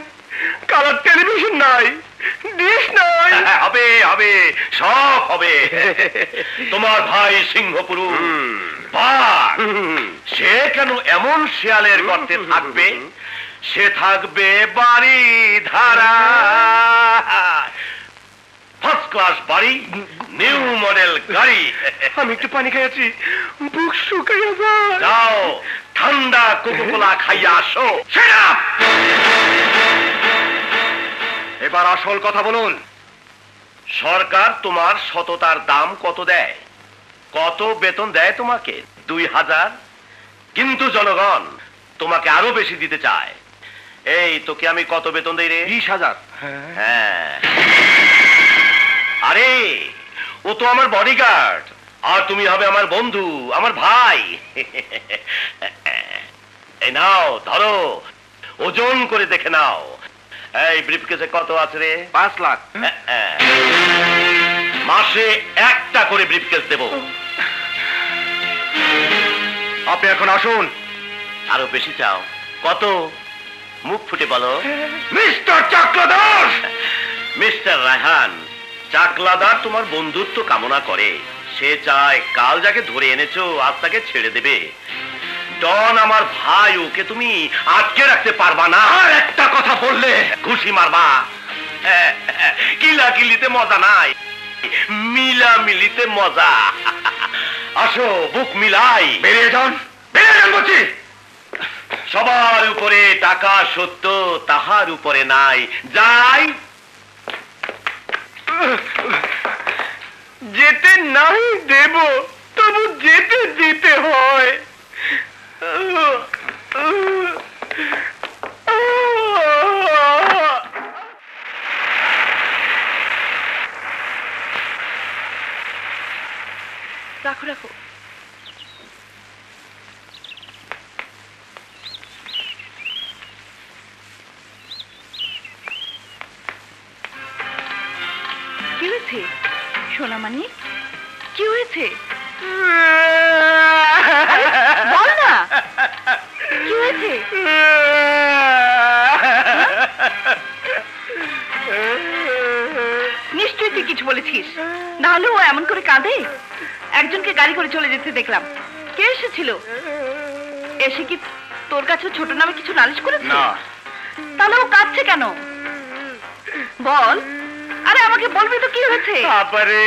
কালার টেলিভিশন নাই, ডিশ নাই। হবে হবে, সব হবে। তোমার ভাই সিংহপুরু বাঘ, সে কেন এমন শিয়ালের গর্তে থাকবে? সে থাকবে বাড়ি ধারা, ফার্স্ট ক্লাস বাড়ি, নিউ মডেল গাড়ি। আমি একটু পানি খাইয়াছি, বুক শুকাইয়া যায়। যাও, ঠান্ডা কোকোকোলা খাইয়া আসো। Shut up! এবার আসল কথা বলুন। সরকার তোমার সততার দাম কত দেয়? কত বেতন দেয় তোমাকে? 2000। কিন্তু জনগণ তোমাকে আরো বেশি দিতে চায়। এই তোকে আমি কত বেতন দেই রে? 20,000। হ্যাঁ। আরে ও তো আমার বডিগার্ড, আর তুমি হবে আমার বন্ধু, আমার ভাই। এই নাও, ধরো, ওজন করে দেখে নাও। এই ব্রিফকেসে কত আছে রে? 5 লাখ। মাসে একটা করে ব্রিফকেস দেব। আপনি এখন আসুন, আরো বেশি চাও? কত? মুখ ফুটে বলো। মিস্টার চাকলাদার! মিস্টার রায়হান, চাকলাদার তোমার বন্ধুত্ব কামনা করে। সে চায় কাল যাকে ধরে এনেছো আজ তাকে ছেড়ে দেবে। ডন আমার ভাই, ওকে তুমি আটকে রাখতে পারবা না। আর একটা কথা বললে ঘুষি মারবা। কিলাকিলিতে মজা নাই, মিলামিলিতে মজা। আসো বুক মিলাই। বেরিয়ে যান, বেরিয়ে যান বলছি। সবার উপরে টাকা সত্য, তাহার উপরে নাই। যাই। যেতে নাই দেব, তবু যেতে যেতে হয়। রাখো রাখো। কি হয়েছে সোনামানি? কি হয়েছে বল না, কি হয়েছে? নিশ্চয়ই তুই কিছু বলেছিস, না হলে ও এমন করে কাঁদে? একজনকে গাড়ি করে চলে যেতে দেখলাম। কে এসেছিল? এসে কি তোর কাছে ছোট নামে কিছু নালিশ করেছে? না। তাহলে ও কাঁদছে কেন বল? আরে আমাকে বলবি তো কি হয়েছে? বাবারে,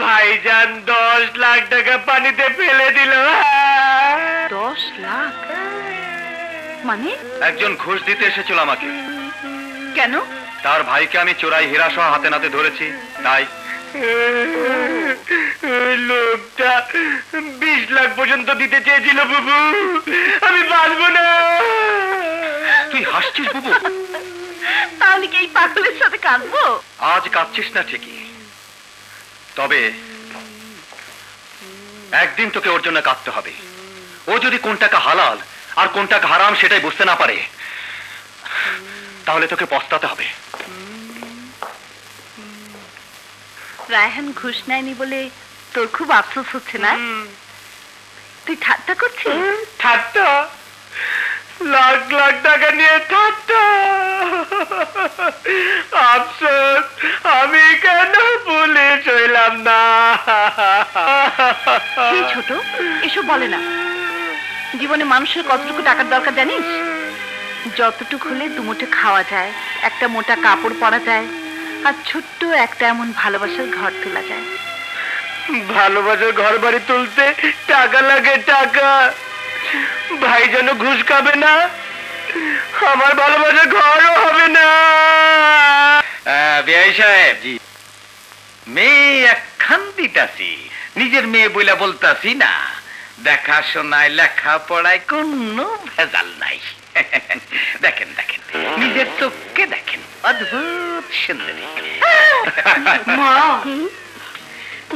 ভাইজান 10 লাখ টাকা পানিতে ফেলে দিল। 10 লাখ মানে? একজন ঘুষ দিতে এসেছিল আমাকে। কেন? তার ভাইকে আমি চোরাই হীরা সহ হাতে নাতে ধরেছি, তাই। লোকটা 20 লাখ পর্যন্ত দিতে চেয়েছিল বুবু, আমি পারবো না। তুই হাসছিস বুবু? তাহলে কি এই পাগলের সাথে কাঁদবো? আজ কাঁদছিস না ঠিকই, তবে একদিন তোকে ওর জন্য কাঁদতে হবে। ও যদি কোন টাকা হালাল আর কোন টাকা হারাম সেটাই বুঝতে না পারে, তাহলে তোকে পস্তাতে হবে। রায়হান ঘুষ নেয়নি বলে তোর খুব আফসোস হচ্ছে না? তুই ঠাট্টা করছিস? ঠাট্টা? লাখ লাখ টাকা নিয়ে ঠাট্টা? আফসোস আমি কেন পুলিশ হইলাম না। এই ছোট এসব বলে না। জীবনে মানুষের কতটুকু টাকার দরকার জানিস? যতটুকু হলে দুমুঠো খাওয়া যায়, একটা মোটা কাপড় পরা যায়, আর ছোট্ট একটা এমন ভালোবাসার ঘর তোলা যায়। ভালোবাসার ঘর বাড়ি তুলতে টাকা লাগে, টাকা। ভাই যেন ঘুষ খাবে না, আমার ভালোবাসার ঘরও হবে না। বিআই সাহেব, জি। মেয়ে একখান দিতাছি, নিজের মেয়ে বইলা বলতাছি না। দেখাশোনায় লেখাপড়ায় কোনো ভেজাল নাই। দেখেন দেখেন, নিজের চোখকে দেখেন, অদ্ভুত সুন্দরী। মা,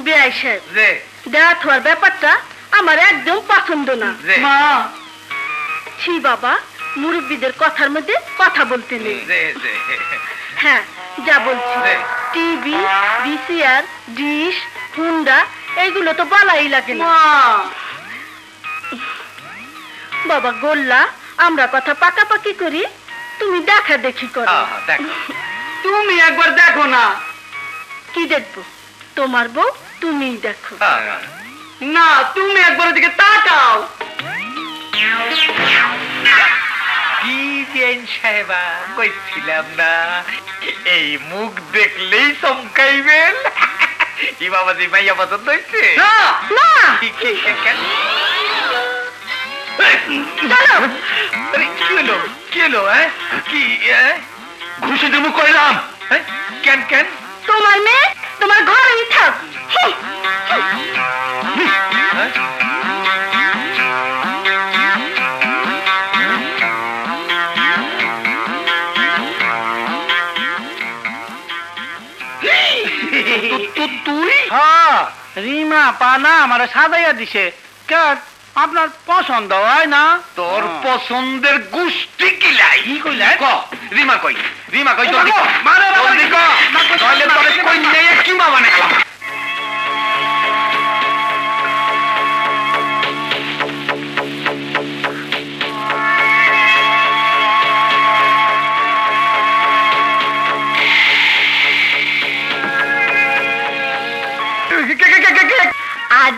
বেআই সাহেব, যে দেওয়া থোয়ার ব্যাপারটা আমার একদম পছন্দ না। যে মা, ছি বাবা, মুরব্বীদের কথার মধ্যে কথা বলতে নেই। যে যে হ্যাঁ, যা বলছি, টিভি, ভিসিআর, ডিশ, হুন্ডা, এইগুলো তো বলাই লাগে না। বাবা গোল্লা, আমরা কথা পাকাপাকি করি, তুমি দেখা দেখি করো। দেখো, তুমি একবার দেখো না। কি দেখবো? তোমার বউ, তুমিই দেখো। না, তুমি একবার ওদিকে তাকাও। কি বিআইন সাহেবা, কইছিলাম না এই মুখ দেখলেই চমকাইবেন। কি বাবাজি, ভাইয়া পছন্দ হয়েছে? না, চলো। আরে, কি হলো কি হলো? কি ঘুষে দেবো কইলাম? কেন কেন? তোমার মেয়ে তোমার ঘরেই থাক। তুই? হ্যাঁ, রিমা পানা আমার সাজাইয়া দিছে। কেন, আপনার পছন্দ হয় না? তোর পছন্দের গোষ্ঠী কিলাই। কি কইলাই? ক, রিমা কই? রিমা কই? জলদি ক, মারে, জলদি ক, নইলে তোরে কই নিয়ে কিমা বানাইলাম।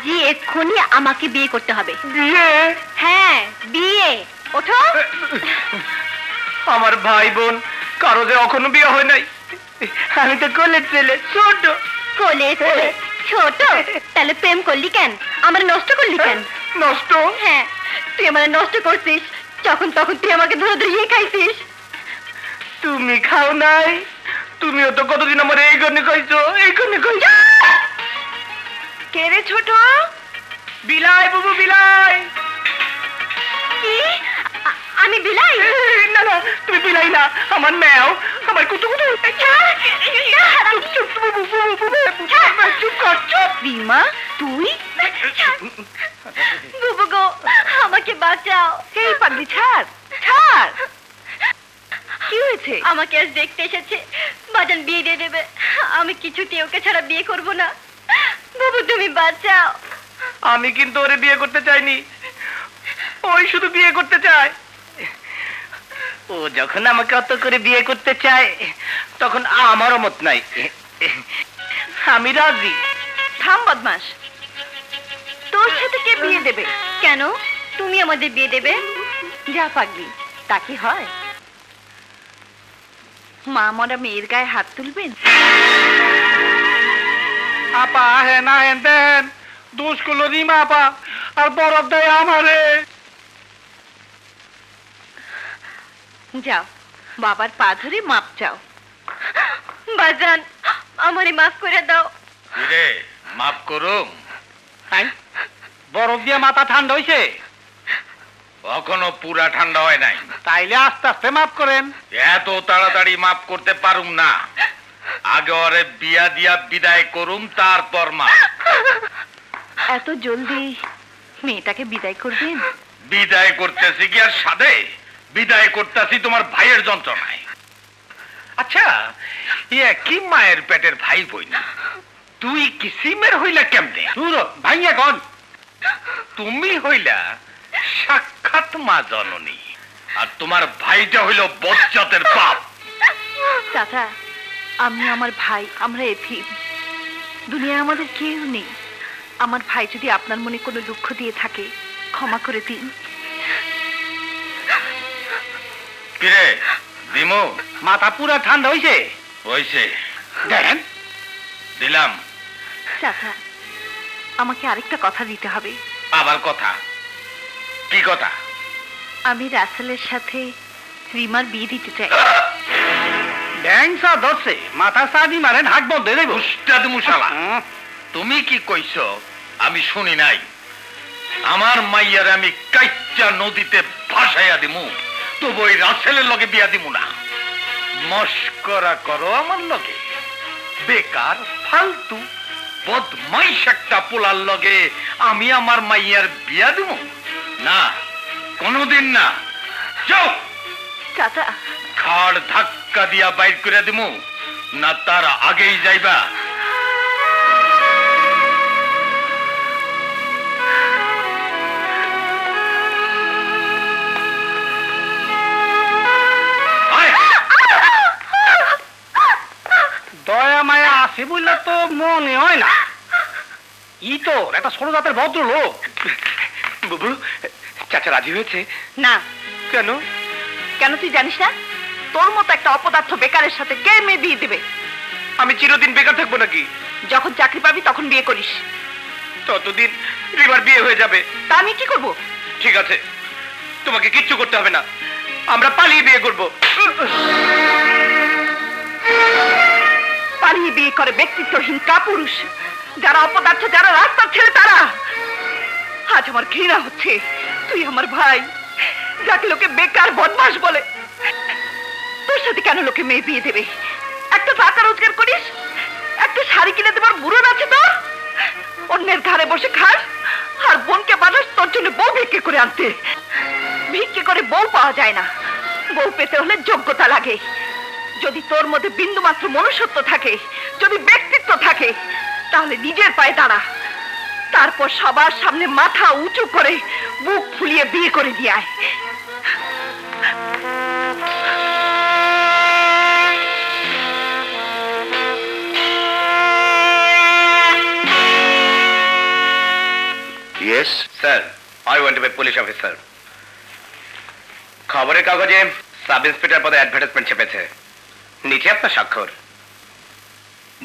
আজই এক্ষুনি আমাকে বিয়ে করতে হবে। বিয়ে? হ্যাঁ, বিয়ে। ওঠো। আমার ভাই বোন কারো যে এখনো বিয়ে হয় নাই। আমি তো কোলের ছেলে, ছোট। কোলে ছেলে, ছোট? তাহলে প্রেম করলি কেন? আমার নষ্ট করলি কেন? নষ্ট? হ্যাঁ, তুই আমার নষ্ট করছিস। যখন তখন তুই আমাকে ধরে ধরে খাইছিস। তুমি খাও নাই? তুমিও তো কতদিন আমার এই গানে খাইছো, এই গানে খাইছো। কে রে ছোট? বিলাই বুবু, বিলাই। কি? আমি বিলাই? না না, তুমি বিলাই না, আমার ম্যাও, আমার কুটু কুটু। চুপ কর, চুপ। রিমা, তুই? বুবু গো, আমাকে বাঁচাও। এই পাগলি, ছাড় ছাড়। কি হয়েছে? আমাকে আজ দেখতে এসেছে, বাজান বিয়ে দিয়ে দেবে। আমি কিছুতেই ওকে ছাড়া বিয়ে করব না। বুবু তুমি বাঁচাও। আমি কিন্তু ওরে বিয়ে করতে চাইনি, ওই শুধু বিয়ে করতে চায়। ও যখন আমাকে অত করে বিয়ে করতে চায়, তখন আমারও মত নাই। আমি রাজি। থাম বদমাস, তোর সাথে কে বিয়ে দেবে? কেন? তুমি আমাদের বিয়ে দেবে? যা পাগলি, তা কি হয়? মা মরা মেয়ের গায়ে হাত তুলবেন? আপা হে না হেন দেন দোষ করলো রিমা আপা, আর বরফ দেয় আমারে। যাও, বাবার পা ধরে মাপ চাও। বাজান, আমারে মাফ করে দাও। রে মাফ করুম? বরফ দিয়ে মাথা ঠান্ডা হইছে? এখনো পুরা ঠান্ডা হয় নাই। তাইলে আস্তে আস্তে মাফ করেন। এত তাড়াতাড়ি মাফ করতে পারুম না। আগে ওরে বিয়া দিয়া বিদায় করুম, তারপর মাফ। এত জলদি মেয়েটাকে বিদায় করবেন? বিদায় করতেছি কি আর সাধে? বিদায় করতেছি তোমার ভাইয়ের যন্ত্রণায়। আচ্ছা, ইয়া কি মায়ের পেটের ভাই বই না? তুই কি সিমের হইলা কেমনে? ভাইয়া গন। তুমি হইলা সাক্ষাৎ মা জননী, আর তোমার ভাইটা হইল বজ্জাতের বাপ। চাচা, আমি আমার ভাই, আমরা এতিম। দুনিয়ায় আমাদের কেউ নেই। আমার ভাই যদি আপনার মনে কোনো দুঃখ দিয়ে থাকে, ক্ষমা করে দিন। কিরে দিমু? মাথা পুরা ঠান্ডা হইছে? হইছে, দেন। দিলাম। চাচা, আমাকে আরেকটা কথা দিতে হবে। আবার কথা? কি কথা? আমি রাসেলের সাথে রিমার বিয়ে দিতে চাই। ড্যাংসা ধরছে, মাথা সাদি মারে ঢাক বন্ধ দেব। উস্তাদ মুশালা, তুমি কি কইছ আমি শুনি নাই? আমার মাইয়ার আমি কাইচ্চা নদীতে ভাসাইয়া দিমু, তবু ওই রাসেলের লগে বিয়া দিমু না। মস্করা করো আমার লগে? বেকার ফালতু বদমাইশ একটা পোলার লগে আমি আমার মাইয়ার বিয়া দিমু না, কোনদিন না। যাও। চাচা, খাড় ধাক্কা দিয়া বাইর করে দিমু না তার আগেই যাইবা? দয়া মায়া আছে বললে তো মনে হয় না। ই তো একটা ছোট জাতের ভদ্র লোক। বুবু, চাচা রাজি হয়েছে? না। কেন? কেন তুই জানিস না? তোর মতো একটা অপদার্থ বেকারের সাথে কে মেয়ে বিয়ে দেবে? আমি চিরদিন বেকার থাকবো নাকি? যখন চাকরি পাবি তখন বিয়ে করিস। ততদিন রিমার বিয়ে হয়ে যাবে। তা আমি কি করব? ঠিক আছে, তোমাকে কিচ্ছু করতে হবে না, আমরা পালিয়ে বিয়ে করব। পালিয়ে বিয়ে করে ব্যক্তিত্বহীন কাপুরুষ, যারা অপদার্থ, যারা রাস্তার ছেলে, তারা। আজ আমার ঘৃণা হচ্ছে। তুই আমার ভাই, যাকে লোকে বেকার বদমাস বলে, তোর সাথে কেন লোকে মেয়ে বিয়ে দেবে? একটা টাকা রোজগার করিস, একটা শাড়ি কিনে দেবার বুড়ো আছে তোর? অন্যের ঘরে বসে খাস, আর বোনকে পাঠাস তোর জন্য বউ ভিক্ষে করে আনতে। ভিক্ষে করে বউ পাওয়া যায় না, বউ পেতে হলে যোগ্যতা লাগে। যদি তোর মধ্যে বিন্দু মাত্র মনুষ্যত্ব থাকে, যদি ব্যক্তিত্ব থাকে, তাহলে নিজের পায়ে দাঁড়া। তারপর সবার সামনে মাথা উঁচু করে বুক ফুলিয়ে বিয়ে করে দিয়ে আয়। Yes sir I want to be police officer. খবরের কাগজে সাব ইন্সপেক্টর পদে অ্যাডভার্টাইজমেন্ট ছেপেছে, নিচে আপনার স্বাক্ষর।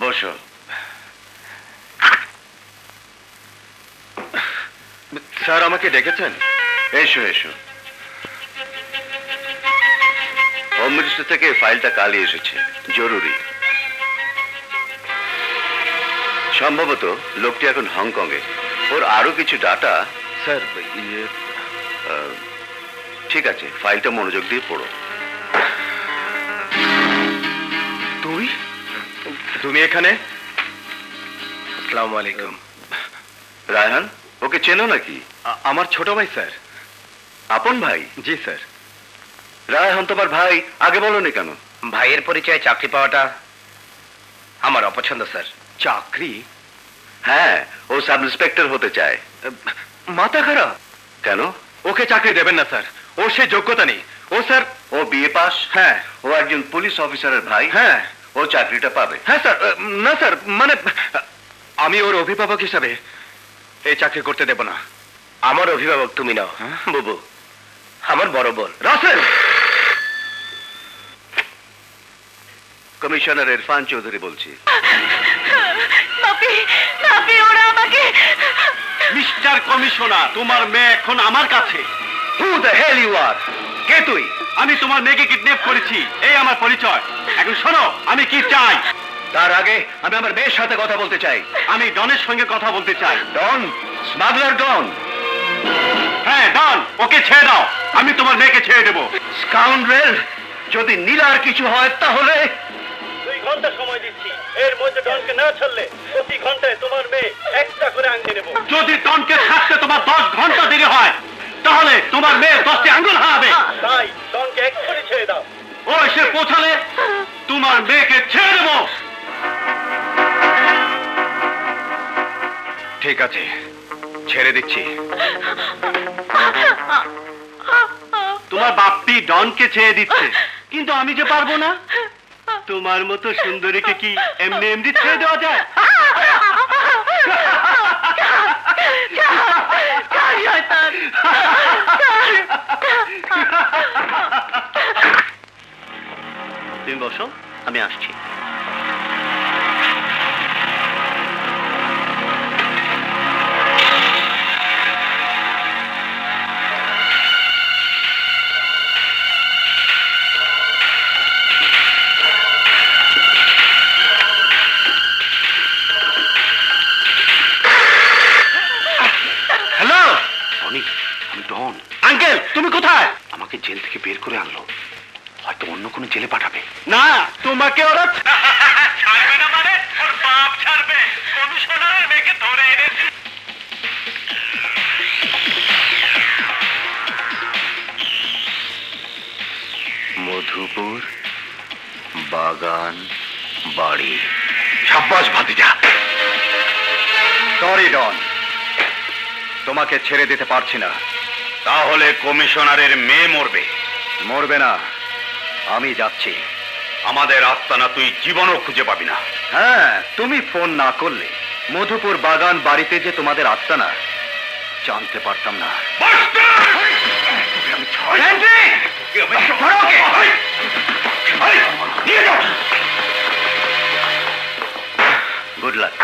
বসো। স্যার আমাকে ডেকেছেন? এসো এসো। হোম মিনিস্টার থেকে ফাইলটা কালই এসেছে, জরুরি। সম্ভবত লোকটি এখন হংকংয়ে, ওর আরো কিছু ডাটা। স্যার ঠিক আছে, ফাইলটা মনোযোগ দিয়ে পড়ো। তুমি এখানে? আসসালামু আলাইকুম। রায়হান, ওকে চেনো নাকি? আমার ছোট ভাই স্যার। আপন ভাই? জি স্যার। রায়হান তোমার ভাই, আগে বলনি কেন? ভাইয়ের পরিচয়ে চাকরি পাওয়াটা আমার অপছন্দ স্যার। চাকরি? হ্যাঁ, ও সাব ইন্সপেক্টর হতে চায়। মাথা খারাপ? কেন? ওকে চাকরি দেবেন না স্যার, ওর সে যোগ্যতা নেই। ও স্যার, ও বিএ পাস। হ্যাঁ। ও একজন পুলিশ অফিসারের ভাই। হ্যাঁ। ও চাকরিটা পাবে। হ্যাঁ স্যার। না স্যার, মানে আমি ওর অভিভাবক হিসাবে এই চাকরি করতে দেব না। আমার অভিভাবক তুমি নাও বুবু, আমার বড় বোন। রাসেল! কমিশনার ইরফান চৌধুরী বলছি। বাপি বাপি ওরা আমাকে মিস্টার কমিশনার, তোমার মেয়ে এখন আমার কাছে। হু দ্য হেল ইউ আর? কে তুই? আমি তোমার মেয়েকে কিডন্যাপ করেছি, এই আমার পরিচয়। এখন শোনো আমি কি চাই। তার আগে আমি আমার মেয়ের সাথে কথা বলতে চাই। আমি ডনের সঙ্গে কথা বলতে চাই। ডন? স্মাগলার ডন? হ্যাঁ ডন, ওকে ছেড়ে দাও, আমি তোমার মেয়েকে ছেড়ে দেবো। স্কাউন্ড্রেল! যদি নীলার কিছু হয় তাহলে? 2 ঘন্টা সময় দিচ্ছি, এর মধ্যে ডনকে না ছাড়লে প্রতি ঘন্টায় তোমার মেয়ে একটা করে আঙুল নেব। যদি ডনকে ছাড়তে তোমার 10 ঘন্টা দেরি হয় তাহলে তোমার মেয়ে 10টি আঙ্গুল হারাবে। তাই ডনকে এক্ষুনি ছেড়ে দাও, ও এসে পৌঁছালে তোমার মেয়েকে ছেড়ে দেব। ঠিক আছে, ছেড়ে দিচ্ছি। তোমার বাপ্পি ডনকে ছেড়ে দিচ্ছে, কিন্তু আমি যে পারবো না। তোমার মতো সুন্দরীকে কি এমনি এমনি ছেড়ে দেওয়া যায়? তুমি বসো, আমি আসছি। হ্যালো টনি, আমি ডন। আঙ্কেল, তুমি কোথায়? আমাকে জেল থেকে বের করে আনলো, হয়তো অন্য কোনো জেলে পাঠাবে। না, তোমাকে ওরা ছাড়বে না। মানে ওর বাপ ছাড়বে। কমিশনারের মেয়েকে ধরে এনেছি। মধুপুর বাগান বাড়ি। সাব্বাস ভাতিজা। সরি ডন, তোমাকে ছেড়ে দিতে পারছি না। তাহলে কমিশনারের মেয়ে মরবে? মরবে না, আমি যাচ্ছি। আমাদের আস্তানা তুই জীবনও খুঁজে পাবি না। হ্যাঁ, তুমি ফোন না করলে মধুপুর বাগান বাড়িতে যে তোমাদের আস্তানা, জানতে পারতাম না। Good luck.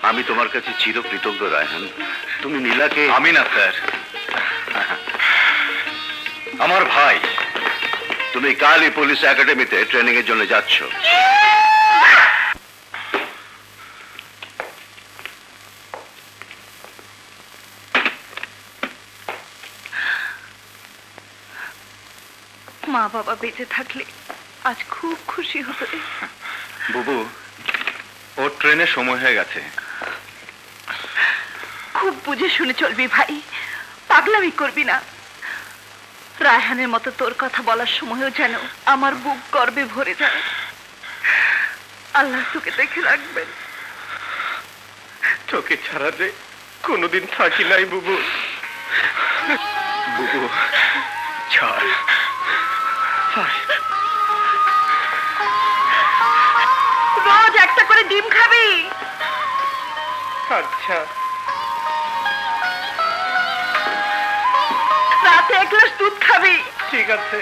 আমি তোমার কাছে চিরকৃতজ্ঞ রায়হান। তুমি নীলাকে। আমি না স্যার, আমার ভাই। তুমি কালই পুলিশ একাডেমিতে ট্রেনিং এর জন্য যাচ্ছ। মা বাবা বেঁচে থাকলে আজ খুব খুশি হতো রে। বুবু, ওর ট্রেনে সময় হয়ে গেছে। খুব বুঝে শুনে চলবি ভাই, পাগলামি করবি না। রায়হানের মতো তোর কথা বলার সময়ও যেন আমার বুক গর্বে ভরে যায়। আল্লাহ তোকে দেখে রাখবেন। তোকে ছাড়া যে কোনোদিন থাকি নাই বুবু। বুবু ছাড়। রোজ একটা করে ডিম খাবি। আচ্ছা। রাতে এক গ্লাস দুধ খাবি। ঠিক আছে।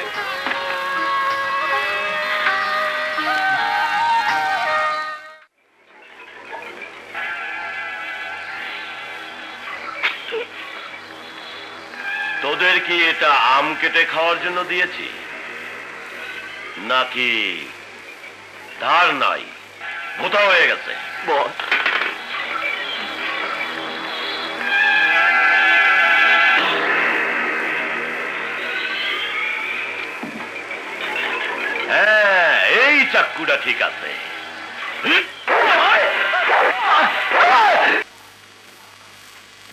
তোদের কি এটা আম কেটে খাওয়ার জন্য দিয়েছি, নাকি ধার নাই ভোতা হয়ে গেছে? বস, হ্যাঁ, এই চাক্কুটা ঠিক আছে।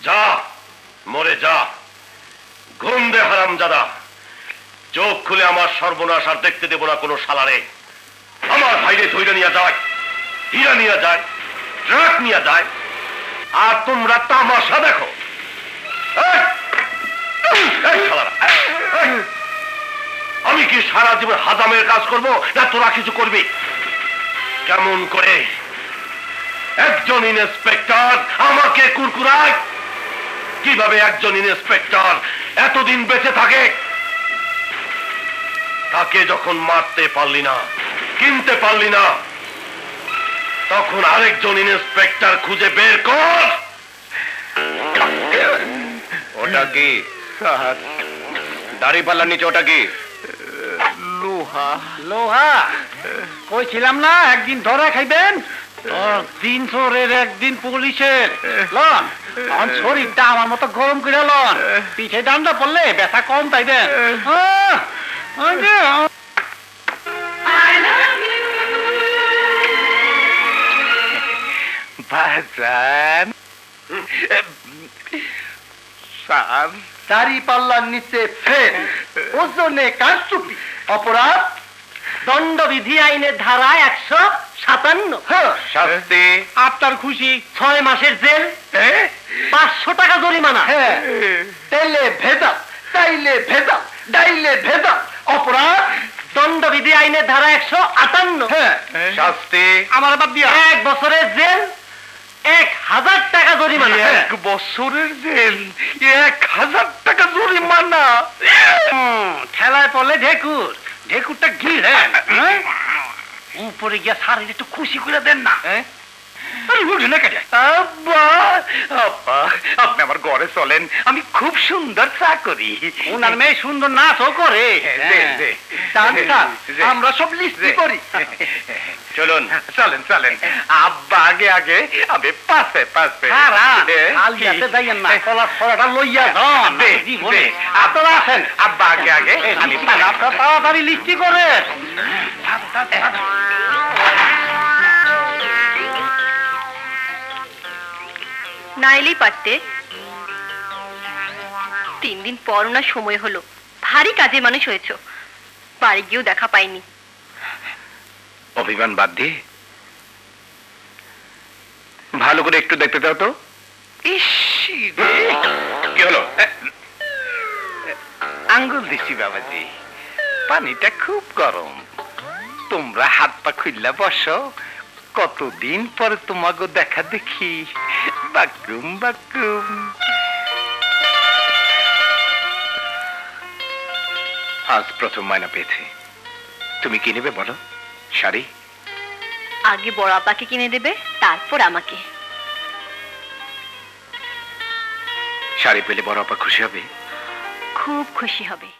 যা মরে যা, ঘুম দে হারামজাদা। চোখ খুলে আমার সর্বনাশ আর দেখতে দেব না কোনো শালারে। আমার ভাইরে ধৈর্য নিয়ে যায়, হীরা নিয়ে যায়, ট্রাক নিয়ে যায়, আর তোমরা তামাশা দেখো। এই, এই শালারা, এই, আমি কি সারা জীবন হাজামের কাজ করব, না তোরা কিছু করবি? কেমন করে একজন ইন্সপেক্টর আমাকে কুরকুরায়? কিভাবে একজন ইন্সপেক্টর এতদিন বেঁচে থাকে? তাকে যখন মারতে পারলি না, কিনতে পারলি না, তখন আরেকজন ইন্সপেক্টর খুঁজে বের কর। ওটা কি? দাড়ি পাল্লার নিচে ওটা কি? লোহা। লোহা কইছিলাম না একদিন ধরা খাইবেন। দিন চোরের একদিন পুলিশের। লন আমার শরীরটা আমার মতো গরম করে লন, পিঠে ডান্ডা পড়লে ব্যথা কম পাইবেন। বাজান, দাড়ি পাল্লার নিচে ফের, ওজনে কারচুপি, অপরাধ দণ্ডবিধি আইনের ধারা 157। শাস্তি? আপনার খুশি 6 মাসের জেল, 500 টাকা জরিমানা। তেলে ভেজাল, তাইলে ভেজাল, ডাইলে ভেজাল, অপরাধ দণ্ডবিধি আইনের ধারা 158। শাস্তি? আমার বাদ দিয়া 1 বছরের জেল, 1000 টাকা জরিমানা। 1 বছরের জেল, 1000 টাকা জরিমানা। ঠেলায় পড়লে ঢেকুর, ঢেকুরটা ঘিরেন উপরে গিয়া সারির একটু খুশি করে দেন না। আব্বা, আব্বা, আপনি আমার ঘরে চলেন, আমি খুব সুন্দর চা করি। ওনার মেয়ে সুন্দর নাচও করে। আমরা সব লিস্টি করি। চলুন। চলেন চলেন, আব্বা আগে আগে, আমি পাশে পাশে। না ফলাটা লইয়া যান। আপনারা আছেন, আব্বা আগে আগে, আমি আপনার তাড়াতাড়ি লিস্টি করে। না এলেই পারতে। 3 দিন পর না সময় হলো, ভারী কাজে মানুষ হয়েছ, বাড়ি গিয়েও দেখা পাইনি। অভিমান বাদ দিয়ে ভালো করে একটু দেখতে দাও তো। কি হলো? আঙ্গুল দিছি বাবাজি, পানিটা খুব গরম। তোমরা হাত পা খুললা বসো, কতদিন পরে তোমাকে দেখা দেখি। বাকুম বাকুম। আজ প্রথম মায়না পেয়েছি। তুমি কি নেবে বলো? শাড়ি? আগে বড় আপাকে কিনে দেবে, তারপর আমাকে। শাড়ি পেলে বড় আপা খুশি হবে। খুব খুশি হবে।